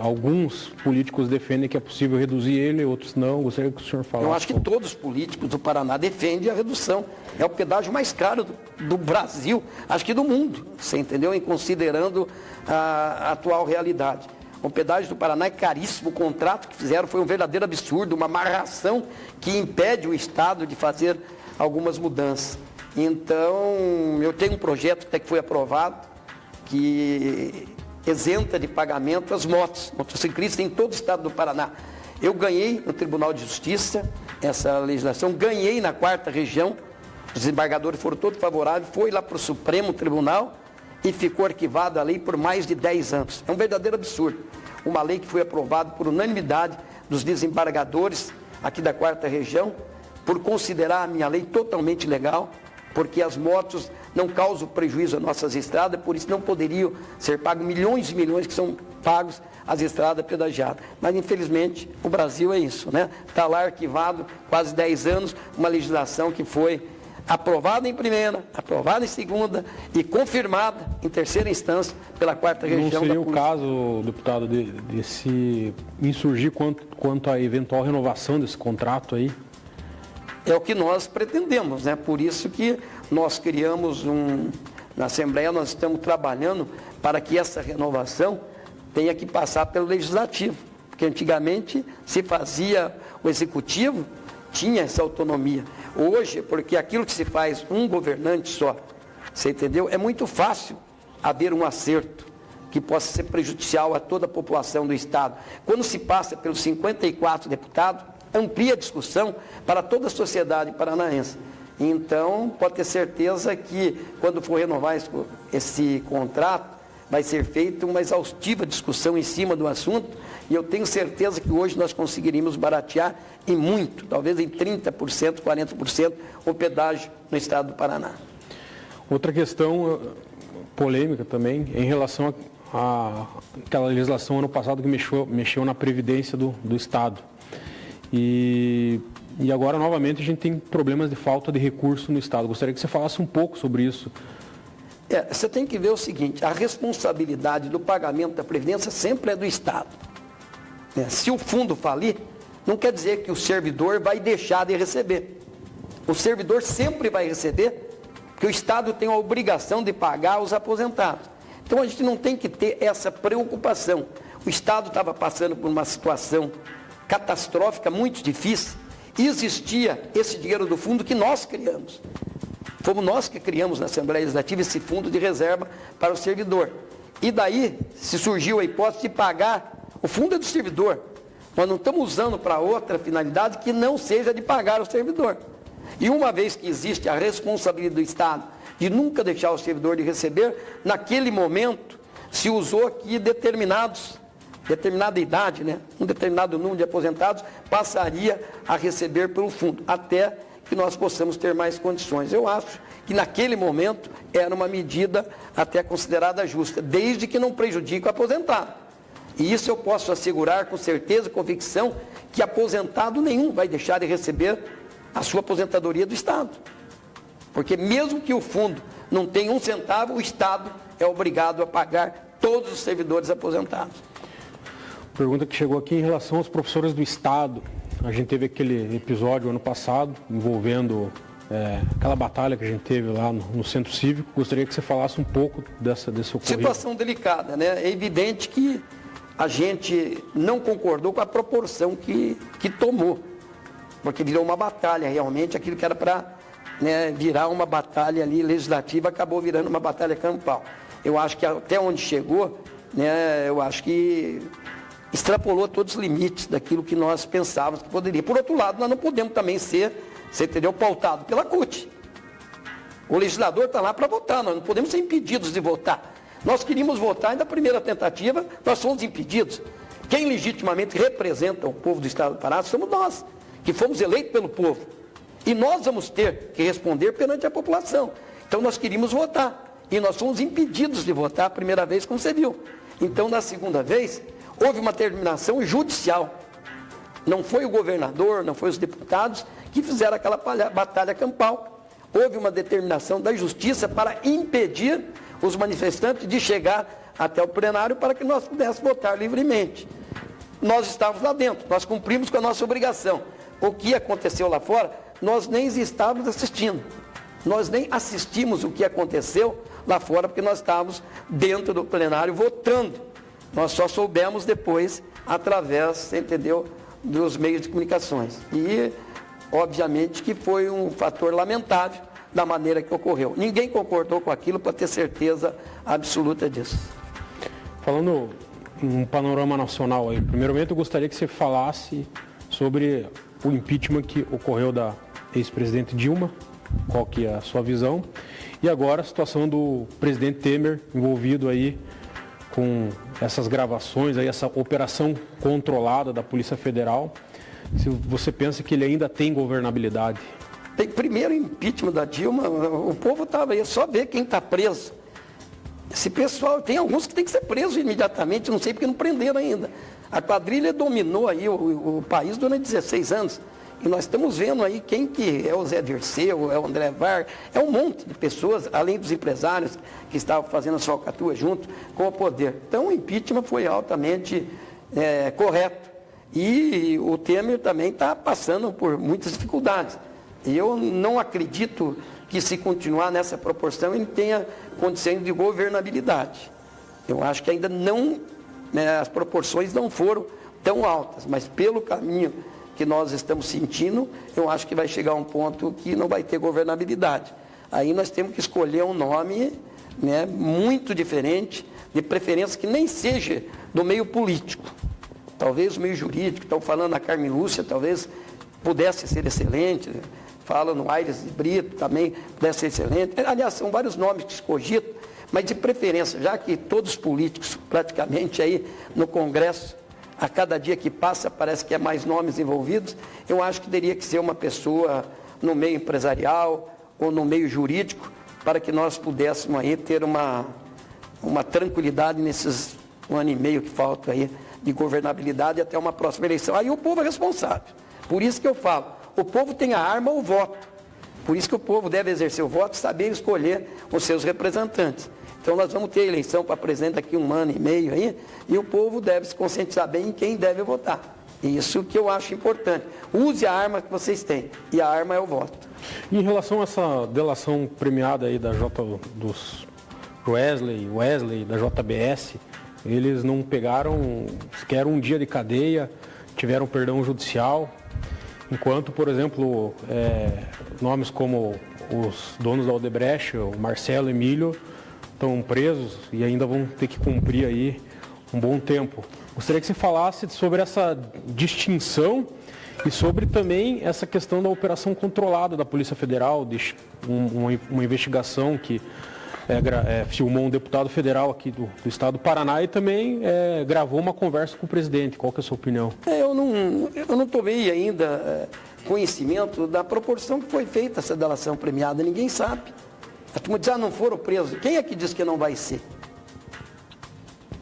Alguns políticos defendem que é possível reduzir ele, outros não. Gostaria que o senhor falasse. Eu acho que todos os políticos do Paraná defendem a redução. É o pedágio mais caro do Brasil, acho que do mundo, você entendeu? Em considerando a atual realidade. O pedágio do Paraná é caríssimo, o contrato que fizeram foi um verdadeiro absurdo, uma amarração que impede o Estado de fazer algumas mudanças. Então, eu tenho um projeto até que foi aprovado, que isenta de pagamento as motos, motociclistas em todo o estado do Paraná. Eu ganhei no Tribunal de Justiça essa legislação, ganhei na 4ª região, os desembargadores foram todos favoráveis, foi lá para o Supremo Tribunal e ficou arquivada a lei por mais de 10 anos. É um verdadeiro absurdo. Uma lei que foi aprovada por unanimidade dos desembargadores aqui da 4ª região, por considerar a minha lei totalmente legal, porque as motos não causam prejuízo às nossas estradas, por isso não poderiam ser pagos milhões e milhões que são pagos às estradas pedagiadas. Mas, infelizmente, o Brasil é isso, né? Está lá arquivado quase 10 anos, uma legislação que foi aprovada em primeira, aprovada em segunda e confirmada em terceira instância pela 4ª região da Polícia. Não seria o caso, deputado, de se insurgir quanto à eventual renovação desse contrato aí? É o que nós pretendemos, né? Por isso que nós criamos na Assembleia, nós estamos trabalhando para que essa renovação tenha que passar pelo Legislativo. Porque antigamente se fazia, o Executivo tinha essa autonomia. Hoje, porque aquilo que se faz um governante só, você entendeu? É muito fácil haver um acerto que possa ser prejudicial a toda a população do Estado. Quando se passa pelos 54 deputados, amplia a discussão para toda a sociedade paranaense. Então, pode ter certeza que quando for renovar esse contrato, vai ser feita uma exaustiva discussão em cima do assunto, e eu tenho certeza que hoje nós conseguiríamos baratear em muito, talvez em 30%, 40% o pedágio no estado do Paraná. Outra questão polêmica também, em relação àquela legislação ano passado que mexeu na Previdência do Estado. E agora, novamente, a gente tem problemas de falta de recurso no Estado. Gostaria que você falasse um pouco sobre isso. Você tem que ver o seguinte, a responsabilidade do pagamento da Previdência sempre é do Estado. Se o fundo falir, não quer dizer que o servidor vai deixar de receber. O servidor sempre vai receber, porque o Estado tem a obrigação de pagar os aposentados. Então a gente não tem que ter essa preocupação. O Estado estava passando por uma situação catastrófica, muito difícil, e existia esse dinheiro do fundo que nós criamos. Fomos nós que criamos na Assembleia Legislativa esse fundo de reserva para o servidor. E daí, se surgiu a hipótese de pagar, o fundo é do servidor. Nós não estamos usando para outra finalidade que não seja de pagar o servidor. E uma vez que existe a responsabilidade do Estado de nunca deixar o servidor de receber, naquele momento se usou que determinada idade, né, um determinado número de aposentados passaria a receber pelo fundo, até que nós possamos ter mais condições. Eu acho que naquele momento era uma medida até considerada justa, desde que não prejudique o aposentado. E isso eu posso assegurar com certeza e convicção que aposentado nenhum vai deixar de receber a sua aposentadoria do Estado. Porque mesmo que o fundo não tenha um centavo, o Estado é obrigado a pagar todos os servidores aposentados. Pergunta que chegou aqui em relação aos professores do Estado. A gente teve aquele episódio ano passado envolvendo aquela batalha que a gente teve lá no Centro Cívico. Gostaria que você falasse um pouco desse ocorrido. Situação delicada, né? É evidente que a gente não concordou com a proporção que tomou, porque virou uma batalha realmente, aquilo que era para virar uma batalha ali legislativa, acabou virando uma batalha campal. Eu acho que até onde chegou, eu acho que extrapolou todos os limites daquilo que nós pensávamos que poderia. Por outro lado, nós não podemos também ser, você entendeu, pautado pela CUT. O legislador está lá para votar, nós não podemos ser impedidos de votar. Nós queríamos votar e na primeira tentativa nós fomos impedidos. Quem legitimamente representa o povo do Estado do Pará somos nós, que fomos eleitos pelo povo. E nós vamos ter que responder perante a população. Então nós queríamos votar e nós fomos impedidos de votar a primeira vez, como você viu. Então na segunda vez houve uma determinação judicial. Não foi o governador, não foi os deputados que fizeram aquela batalha campal. Houve uma determinação da justiça para impedir os manifestantes de chegar até o plenário para que nós pudéssemos votar livremente. Nós estávamos lá dentro, nós cumprimos com a nossa obrigação. O que aconteceu lá fora, nós nem estávamos assistindo. Nós nem assistimos o que aconteceu lá fora, porque nós estávamos dentro do plenário votando. Nós só soubemos depois, através, você entendeu, dos meios de comunicações. E, obviamente, que foi um fator lamentável da maneira que ocorreu. Ninguém concordou com aquilo para ter certeza absoluta disso. Falando em um panorama nacional aí, primeiramente eu gostaria que você falasse sobre o impeachment que ocorreu da ex-presidente Dilma, qual que é a sua visão, e agora a situação do presidente Temer envolvido aí com essas gravações, aí, essa operação controlada da Polícia Federal. Se você pensa que ele ainda tem governabilidade? Primeiro impeachment da Dilma, o povo estava aí, só ver quem está preso. Esse pessoal, tem alguns que tem que ser presos imediatamente, não sei porque não prenderam ainda. A quadrilha dominou aí o país durante 16 anos. E nós estamos vendo aí quem que é o Zé Dirceu, é o André Var, é um monte de pessoas, além dos empresários que estavam fazendo a falcatrua junto com o poder. Então o impeachment foi altamente correto. E o Temer também está passando por muitas dificuldades. E eu não acredito que, se continuar nessa proporção, ele tenha condições de governabilidade. Eu acho que ainda não, as proporções não foram tão altas, mas pelo caminho que nós estamos sentindo, eu acho que vai chegar um ponto que não vai ter governabilidade. Aí nós temos que escolher um nome muito diferente, de preferência que nem seja do meio político. Talvez o meio jurídico, estão falando a Carmen Lúcia, talvez pudesse ser excelente, fala no Aires de Brito, também pudesse ser excelente. Aliás, são vários nomes que se cogitam, mas de preferência, já que todos os políticos, praticamente aí no Congresso, a cada dia que passa, parece que é mais nomes envolvidos, eu acho que teria que ser uma pessoa no meio empresarial ou no meio jurídico, para que nós pudéssemos aí ter uma tranquilidade nesses 1 ano e meio que falta aí de governabilidade até uma próxima eleição. Aí o povo é responsável. Por isso que eu falo, o povo tem a arma ou o voto. Por isso que o povo deve exercer o voto e saber escolher os seus representantes. Então nós vamos ter eleição para presidente daqui 1 ano e meio aí, e o povo deve se conscientizar bem em quem deve votar. Isso que eu acho importante. Use a arma que vocês têm, e a arma é o voto. Em relação a essa delação premiada aí dos Wesley, da JBS, eles não pegaram sequer um dia de cadeia, tiveram perdão judicial, enquanto, por exemplo, nomes como os donos da Odebrecht, o Marcelo Emílio, estão presos e ainda vão ter que cumprir aí um bom tempo. Gostaria que você falasse sobre essa distinção e sobre também essa questão da operação controlada da Polícia Federal, uma investigação que filmou um deputado federal aqui do estado do Paraná e também gravou uma conversa com o presidente. Qual que é a sua opinião? Eu não tomei ainda conhecimento da proporção que foi feita essa delação premiada, ninguém sabe. A turma diz, não foram presos. Quem é que diz que não vai ser?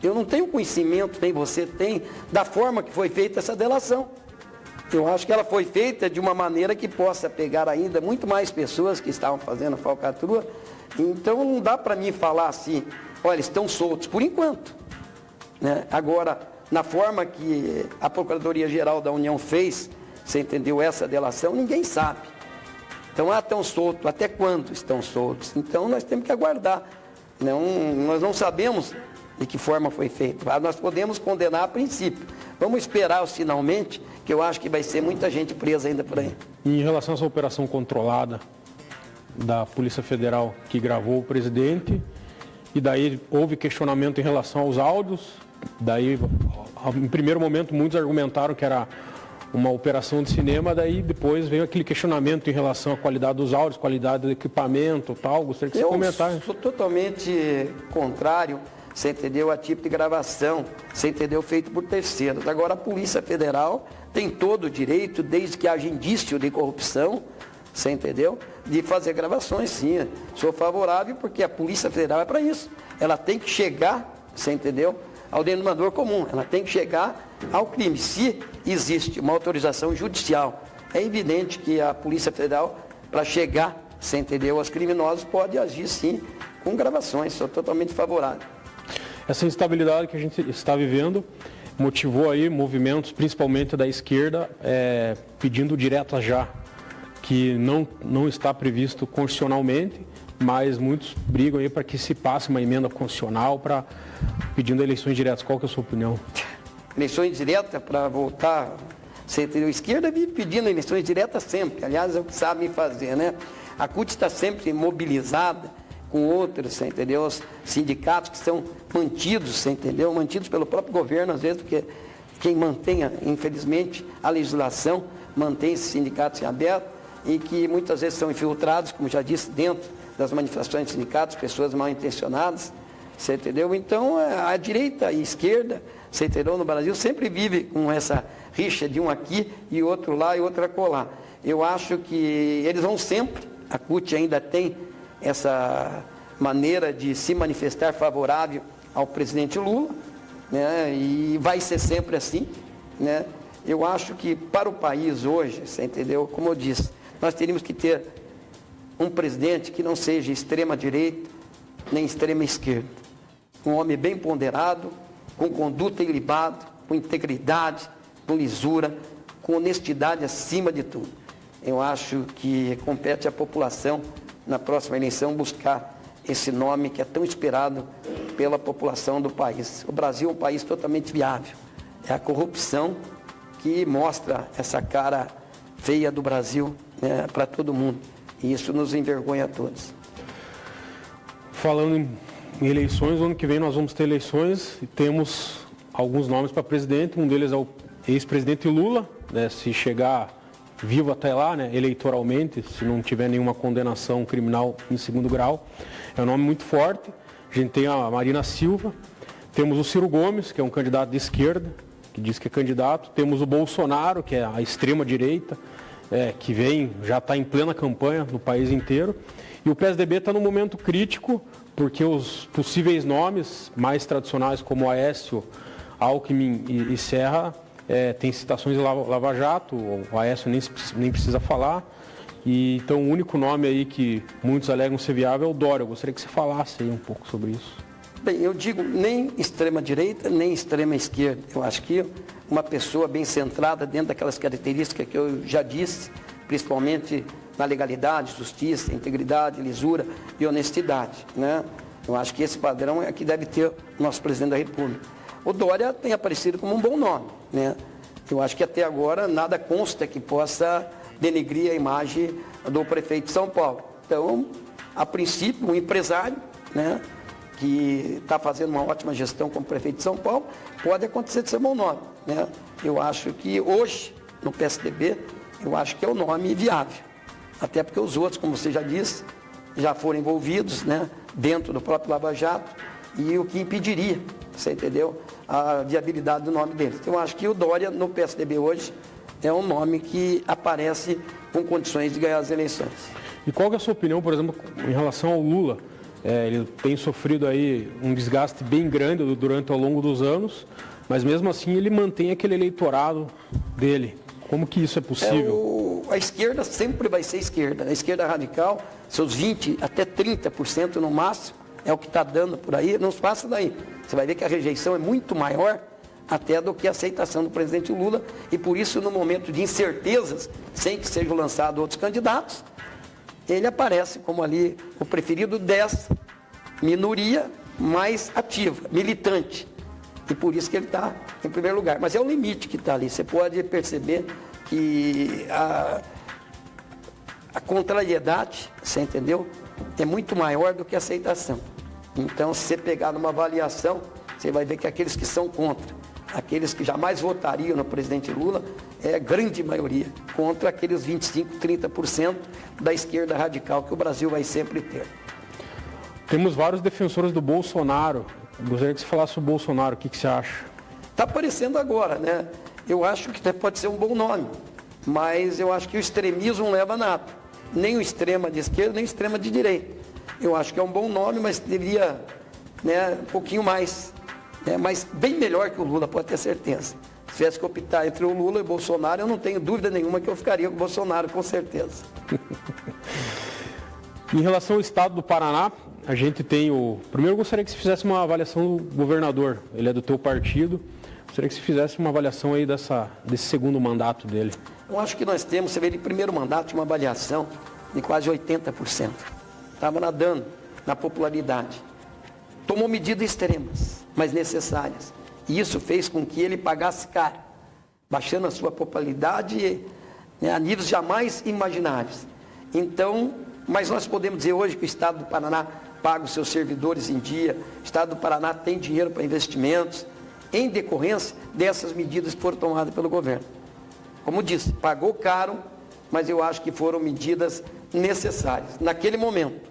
Eu não tenho conhecimento, nem você tem, da forma que foi feita essa delação. Eu acho que ela foi feita de uma maneira que possa pegar ainda muito mais pessoas que estavam fazendo a falcatrua. Então não dá para mim falar assim, olha, estão soltos, por enquanto. Agora, na forma que a Procuradoria-Geral da União fez, você entendeu, essa delação, ninguém sabe. Então, estão soltos, até quando estão soltos? Então, nós temos que aguardar. Nós não sabemos de que forma foi feito. Nós podemos condenar a princípio. Vamos esperar finalmente, que eu acho que vai ser muita gente presa ainda por aí. Em relação a essa operação controlada da Polícia Federal que gravou o presidente, e daí houve questionamento em relação aos áudios, daí, em primeiro momento, muitos argumentaram que era uma operação de cinema, daí depois veio aquele questionamento em relação à qualidade dos áudios, qualidade do equipamento e tal. Gostaria que você comentasse. Eu sou totalmente contrário, você entendeu, a tipo de gravação, você entendeu, feito por terceiros. Agora, a Polícia Federal tem todo o direito, desde que haja indício de corrupção, você entendeu, de fazer gravações, sim. Sou favorável porque a Polícia Federal é para isso. Ela tem que chegar, você entendeu, ao denominador comum. Ela tem que chegar ao crime. Se existe uma autorização judicial, é evidente que a Polícia Federal, para chegar, você entendeu, aos criminosos, pode agir sim com gravações. Sou totalmente favorável. Essa instabilidade que a gente está vivendo motivou aí movimentos, principalmente da esquerda, pedindo direta já, que não está previsto constitucionalmente, mas muitos brigam aí para que se passe uma emenda constitucional pedindo eleições diretas. Qual que é a sua opinião? Eleições diretas para voltar, você entendeu? A esquerda vive pedindo eleições diretas sempre, aliás, é o que sabem fazer, né? A CUT está sempre mobilizada com outros, você entendeu? Os sindicatos que são mantidos, você entendeu? Mantidos pelo próprio governo, às vezes, porque quem mantém, infelizmente, a legislação, mantém esses sindicatos em aberto e que muitas vezes são infiltrados, como já disse, dentro das manifestações de sindicatos, pessoas mal intencionadas, você entendeu? Então, a direita e a esquerda, você entendeu, no Brasil, sempre vive com essa rixa de um aqui e outro lá e outro acolá. Eu acho que eles vão sempre, a CUT ainda tem essa maneira de se manifestar favorável ao presidente Lula, né? E vai ser sempre assim, né? Eu acho que para o país hoje, você entendeu? Como eu disse, nós teríamos que ter um presidente que não seja extrema-direita nem extrema-esquerda. Um homem bem ponderado, com conduta ilibada, com integridade, com lisura, com honestidade acima de tudo. Eu acho que compete à população, na próxima eleição, buscar esse nome que é tão esperado pela população do país. O Brasil é um país totalmente viável. É a corrupção que mostra essa cara feia do Brasil, né, para todo mundo. E isso nos envergonha a todos. Falando em eleições, o ano que vem nós vamos ter eleições e temos alguns nomes para presidente. Um deles é o ex-presidente Lula, né, se chegar vivo até lá, né, eleitoralmente, se não tiver nenhuma condenação criminal em segundo grau. É um nome muito forte. A gente tem a Marina Silva, temos o Ciro Gomes, que é um candidato de esquerda, que diz que é candidato. Temos o Bolsonaro, que é a extrema-direita, que já está em plena campanha no país inteiro. E o PSDB está num momento crítico, porque os possíveis nomes mais tradicionais, como Aécio, Alckmin e Serra, tem citações de Lava Jato, o Aécio nem precisa falar. E então o único nome aí que muitos alegam ser viável é o Dória. Eu gostaria que você falasse aí um pouco sobre isso. Bem, eu digo nem extrema-direita, nem extrema-esquerda. Eu acho que uma pessoa bem centrada dentro daquelas características que eu já disse, principalmente na legalidade, justiça, integridade, lisura e honestidade, né? Eu acho que esse padrão é que deve ter o nosso presidente da República. O Dória tem aparecido como um bom nome, né? Eu acho que até agora nada consta que possa denegrir a imagem do prefeito de São Paulo. Então, a princípio, um empresário, né, que está fazendo uma ótima gestão como prefeito de São Paulo, pode acontecer de ser bom nome, né? Eu acho que hoje, no PSDB, eu acho que é o nome viável. Até porque os outros, como você já disse, já foram envolvidos, né, dentro do próprio Lava Jato, e o que impediria, você entendeu, a viabilidade do nome deles. Então, eu acho que o Dória, no PSDB hoje, é um nome que aparece com condições de ganhar as eleições. E qual é a sua opinião, por exemplo, em relação ao Lula? Ele tem sofrido aí um desgaste bem grande ao longo dos anos, mas mesmo assim ele mantém aquele eleitorado dele. Como que isso é possível? A esquerda sempre vai ser esquerda. A esquerda radical, seus 20% até 30% no máximo, é o que está dando por aí, não passa daí. Você vai ver que a rejeição é muito maior até do que a aceitação do presidente Lula, e por isso, no momento de incertezas, sem que sejam lançados outros candidatos, ele aparece como ali o preferido dessa minoria mais ativa, militante. E por isso que ele está em primeiro lugar. Mas é o limite que está ali. Você pode perceber que a contrariedade, você entendeu, é muito maior do que a aceitação. Então, se você pegar numa avaliação, você vai ver que aqueles que são contra, aqueles que jamais votariam no presidente Lula, é a grande maioria, contra aqueles 25%, 30% da esquerda radical que o Brasil vai sempre ter. Temos vários defensores do Bolsonaro. Gostaria que você falasse sobre o Bolsonaro, o que você acha? Está aparecendo agora, né? Eu acho que até pode ser um bom nome, mas eu acho que o extremismo não leva a nada. Nem o extrema de esquerda, nem o extrema de direita. Eu acho que é um bom nome, mas deveria, né, um pouquinho mais, né, mas bem melhor que o Lula, pode ter certeza. Se tivesse que optar entre o Lula e o Bolsonaro, eu não tenho dúvida nenhuma que eu ficaria com o Bolsonaro, com certeza. Em relação ao estado do Paraná, a gente tem Primeiro, eu gostaria que você fizesse uma avaliação do governador. Ele é do teu partido. Gostaria que você fizesse uma avaliação aí desse segundo mandato dele. Eu acho que nós temos, você vê, ele primeiro mandato de uma avaliação de quase 80%. Estava nadando na popularidade. Tomou medidas extremas, mas necessárias. E isso fez com que ele pagasse caro, baixando a sua popularidade, né, a níveis jamais imagináveis. Então, mas nós podemos dizer hoje que o Estado do Paraná paga os seus servidores em dia, o Estado do Paraná tem dinheiro para investimentos, em decorrência dessas medidas que foram tomadas pelo governo. Como disse, pagou caro, mas eu acho que foram medidas necessárias, naquele momento.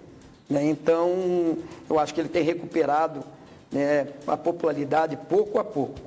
Né? Então, eu acho que ele tem recuperado, né, a popularidade pouco a pouco.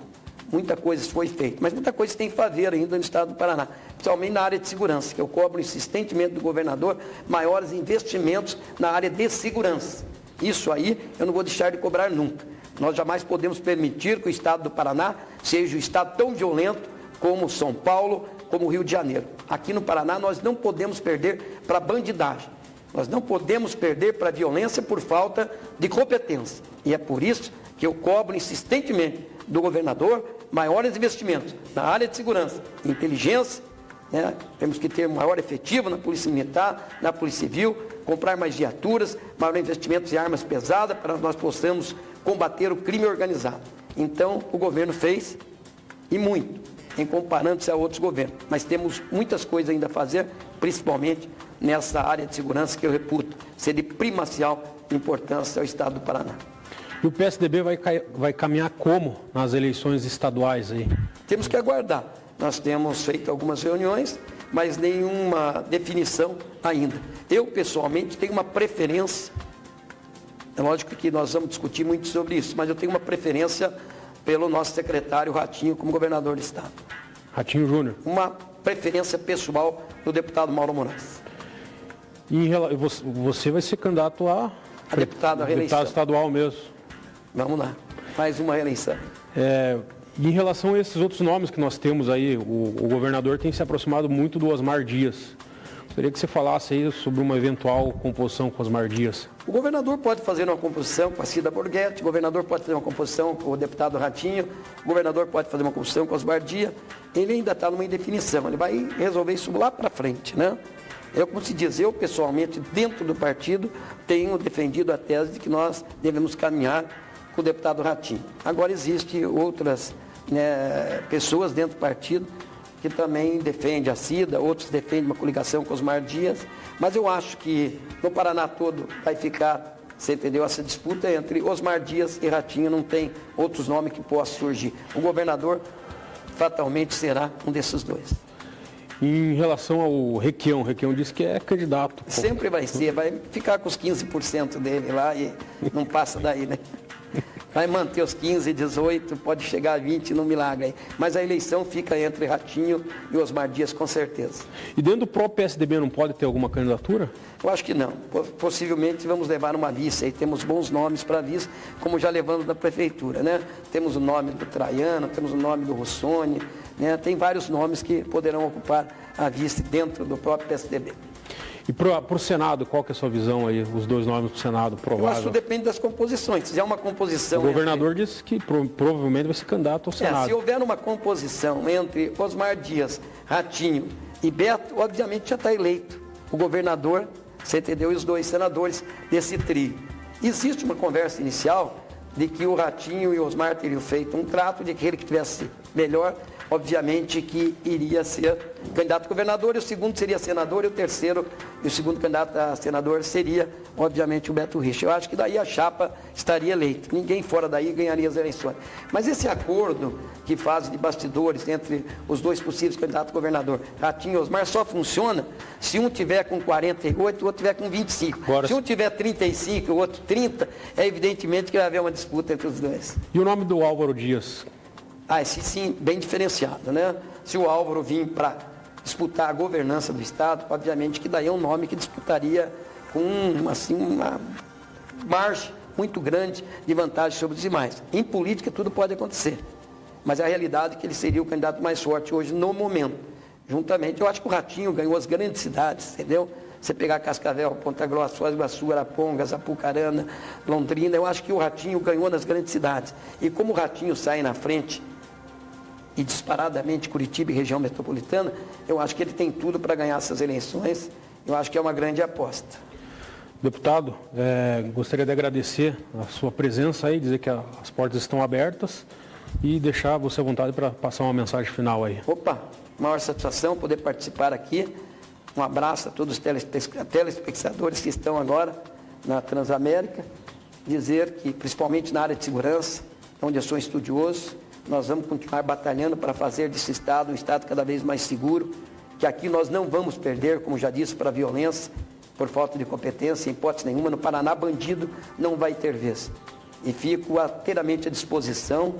muita coisa foi feita, mas muita coisa tem que fazer ainda no estado do Paraná, principalmente na área de segurança, que eu cobro insistentemente do governador maiores investimentos na área de segurança. Isso aí eu não vou deixar de cobrar nunca. Nós jamais podemos permitir que o estado do Paraná seja um estado tão violento como São Paulo, como o Rio de Janeiro. Aqui no Paraná nós não podemos perder para bandidagem. Nós não podemos perder para violência por falta de competência. E é por isso que eu cobro insistentemente do governador maiores investimentos na área de segurança, inteligência, né? Temos que ter maior efetivo na Polícia Militar, na Polícia Civil, comprar mais viaturas, maior investimentos em armas pesadas para que nós possamos combater o crime organizado. Então, o governo fez, e muito, em comparando-se a outros governos. Mas temos muitas coisas ainda a fazer, principalmente nessa área de segurança que eu reputo ser de primacial importância ao estado do Paraná. E o PSDB vai caminhar como nas eleições estaduais aí? Temos que aguardar. Nós temos feito algumas reuniões, mas nenhuma definição ainda. Eu, pessoalmente, tenho uma preferência. É lógico que nós vamos discutir muito sobre isso, mas eu tenho uma preferência pelo nosso secretário Ratinho como governador do estado. Ratinho Júnior. Uma preferência pessoal do deputado Mauro Moraes. E você vai ser candidato a deputado à reeleição. Deputado estadual mesmo. Vamos lá, mais uma reeleição. Em relação a esses outros nomes que nós temos aí, o governador tem se aproximado muito do Osmar Dias. Gostaria que você falasse aí sobre uma eventual composição com o Osmar Dias. O governador pode fazer uma composição com a Cida Borghetti, o governador pode fazer uma composição com o deputado Ratinho, o governador pode fazer uma composição com o Osmar Dias. Ele ainda está numa indefinição, ele vai resolver isso lá para frente, né? Como se diz, eu pessoalmente, dentro do partido, tenho defendido a tese de que nós devemos caminhar com o deputado Ratinho. Agora existem outras pessoas dentro do partido que também defendem a Cida, outros defendem uma coligação com os Osmar Dias, mas eu acho que no Paraná todo vai ficar, você entendeu, essa disputa entre Osmar Dias e Ratinho, não tem outros nomes que possam surgir. O governador fatalmente será um desses dois. Em relação ao Requião, o Requião disse que é candidato. Sempre vai ser, vai ficar com os 15% dele lá e não passa daí, né? Vai manter os 15, 18, pode chegar a 20 no milagre aí. Mas a eleição fica entre Ratinho e Osmar Dias, com certeza. E dentro do próprio PSDB não pode ter alguma candidatura? Eu acho que não. Possivelmente vamos levar uma vice aí. Temos bons nomes para vice, como já levamos na prefeitura, né? Temos o nome do Traiano, temos o nome do Rossoni, né? Tem vários nomes que poderão ocupar a vice dentro do próprio PSDB. E para o Senado, qual que é a sua visão aí, os dois nomes para o Senado provável? Eu acho que depende das composições. Se é uma composição... O governador disse que provavelmente vai ser candidato ao Senado. Se houver uma composição entre Osmar Dias, Ratinho e Beto, obviamente já está eleito o governador, você entendeu, e os dois senadores desse trio. Existe uma conversa inicial de que o Ratinho e o Osmar teriam feito um trato de que aquele que tivesse melhor, obviamente que iria ser candidato a governador, e o segundo seria senador, e o segundo candidato a senador seria, obviamente, o Beto Richa. Eu acho que daí a chapa estaria eleita. Ninguém fora daí ganharia as eleições. Mas esse acordo que faz de bastidores entre os dois possíveis candidatos a governador, Ratinho e Osmar, só funciona se um tiver com 48 e o outro tiver com 25. Se um tiver 35 e o outro 30, é evidentemente que vai haver uma disputa entre os dois. E o nome do Álvaro Dias? Esse sim, bem diferenciado, né? Se o Álvaro vir para disputar a governança do Estado, obviamente que daí é um nome que disputaria com uma margem muito grande de vantagem sobre os demais. Em política tudo pode acontecer, mas a realidade é que ele seria o candidato mais forte hoje no momento. Juntamente, eu acho que o Ratinho ganhou as grandes cidades, entendeu? Você pegar Cascavel, Ponta Grossa, Foz do Iguaçu, Arapongas, Apucarana, Londrina, eu acho que o Ratinho ganhou nas grandes cidades. E como o Ratinho sai na frente, e disparadamente Curitiba e região metropolitana, eu acho que ele tem tudo para ganhar essas eleições. Eu acho que é uma grande aposta. Deputado, gostaria de agradecer a sua presença aí, dizer que as portas estão abertas e deixar você à vontade para passar uma mensagem final aí. Opa, maior satisfação poder participar aqui. Um abraço a todos os telespectadores que estão agora na Transamérica. Dizer que, principalmente na área de segurança, onde eu sou estudioso, nós vamos continuar batalhando para fazer desse Estado um Estado cada vez mais seguro, que aqui nós não vamos perder, como já disse, para a violência, por falta de competência, em hipótese nenhuma. No Paraná, bandido não vai ter vez. E fico inteiramente à disposição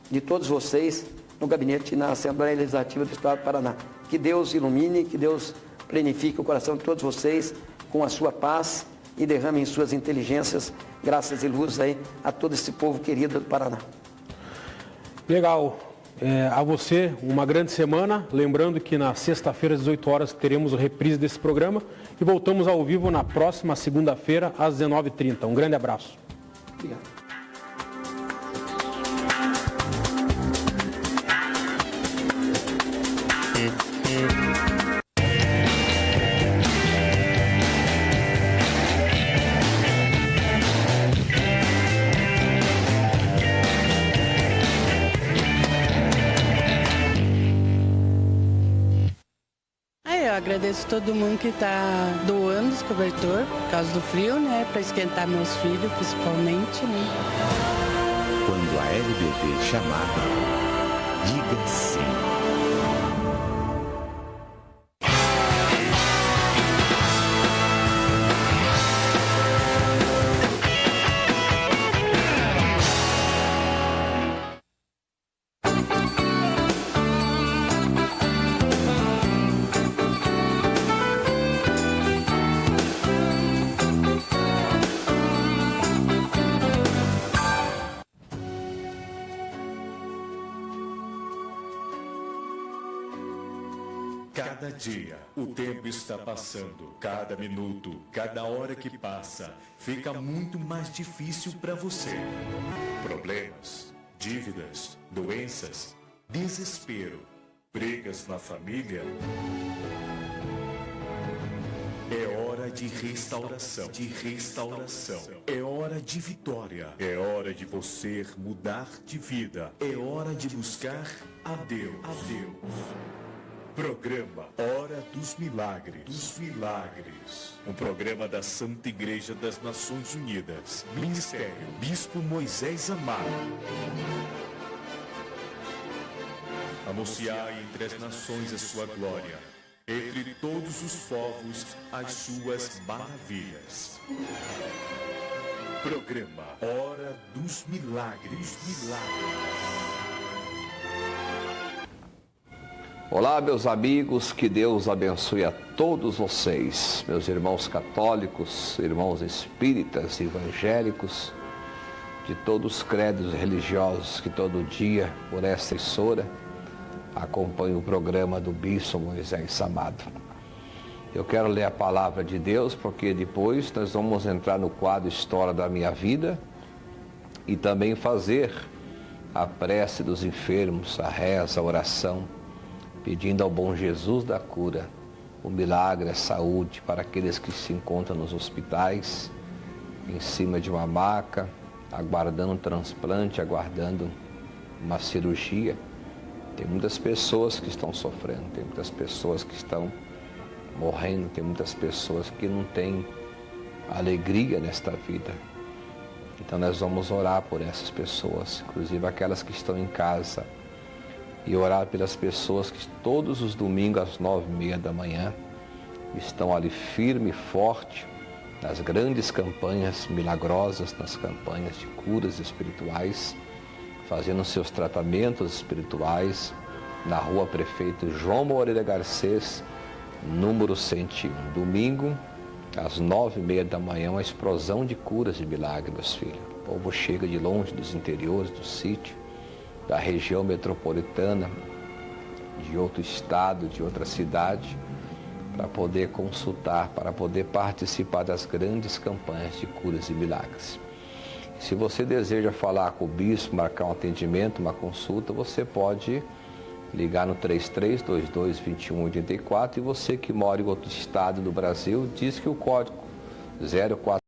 de todos vocês no gabinete e na Assembleia Legislativa do Estado do Paraná. Que Deus ilumine, que Deus plenifique o coração de todos vocês com a sua paz e derrame em suas inteligências, graças e luz aí a todo esse povo querido do Paraná. Legal. A você, uma grande semana. Lembrando que na sexta-feira, às 18 horas, teremos a reprise desse programa e voltamos ao vivo na próxima segunda-feira, às 19h30. Um grande abraço. Obrigado. Agradeço todo mundo que está doando os cobertor por causa do frio, né? Para esquentar meus filhos, principalmente, né? Quando a LBV chamar, diga sim. Cada dia, o tempo está passando. Cada minuto, cada hora que passa, fica muito mais difícil para você. Problemas, dívidas, doenças, desespero, brigas na família. É hora de restauração, É hora de vitória. É hora de você mudar de vida. É hora de buscar a Deus. Programa Hora dos Milagres. Um programa da Santa Igreja das Nações Unidas. Ministério Bispo Moisés Amaro. Anunciar entre as nações a sua glória. Entre todos os povos as suas maravilhas. Programa Hora dos Milagres. Olá, meus amigos, que Deus abençoe a todos vocês, meus irmãos católicos, irmãos espíritas, evangélicos, de todos os credos religiosos que todo dia, por esta emissora, acompanham o programa do Bispo Moisés Amado. Eu quero ler a palavra de Deus, porque depois nós vamos entrar no quadro História da Minha Vida e também fazer a prece dos enfermos, a reza, a oração, pedindo ao bom Jesus da cura, o milagre, a saúde para aqueles que se encontram nos hospitais, em cima de uma maca, aguardando um transplante, aguardando uma cirurgia. Tem muitas pessoas que estão sofrendo, tem muitas pessoas que estão morrendo, tem muitas pessoas que não têm alegria nesta vida. Então nós vamos orar por essas pessoas, inclusive aquelas que estão em casa, e orar pelas pessoas que todos os domingos às 9h30 da manhã estão ali firme e forte nas grandes campanhas milagrosas, nas campanhas de curas espirituais, fazendo seus tratamentos espirituais na Rua Prefeito João Moreira Garcês, número 101. Domingo, às 9h30 da manhã, uma explosão de curas e milagres, meus filhos. O povo chega de longe, dos interiores, do sítio, da região metropolitana, de outro estado, de outra cidade, para poder consultar, para poder participar das grandes campanhas de curas e milagres. Se você deseja falar com o bispo, marcar um atendimento, uma consulta, você pode ligar no 3322-2184 e você que mora em outro estado do Brasil, diz que o código 04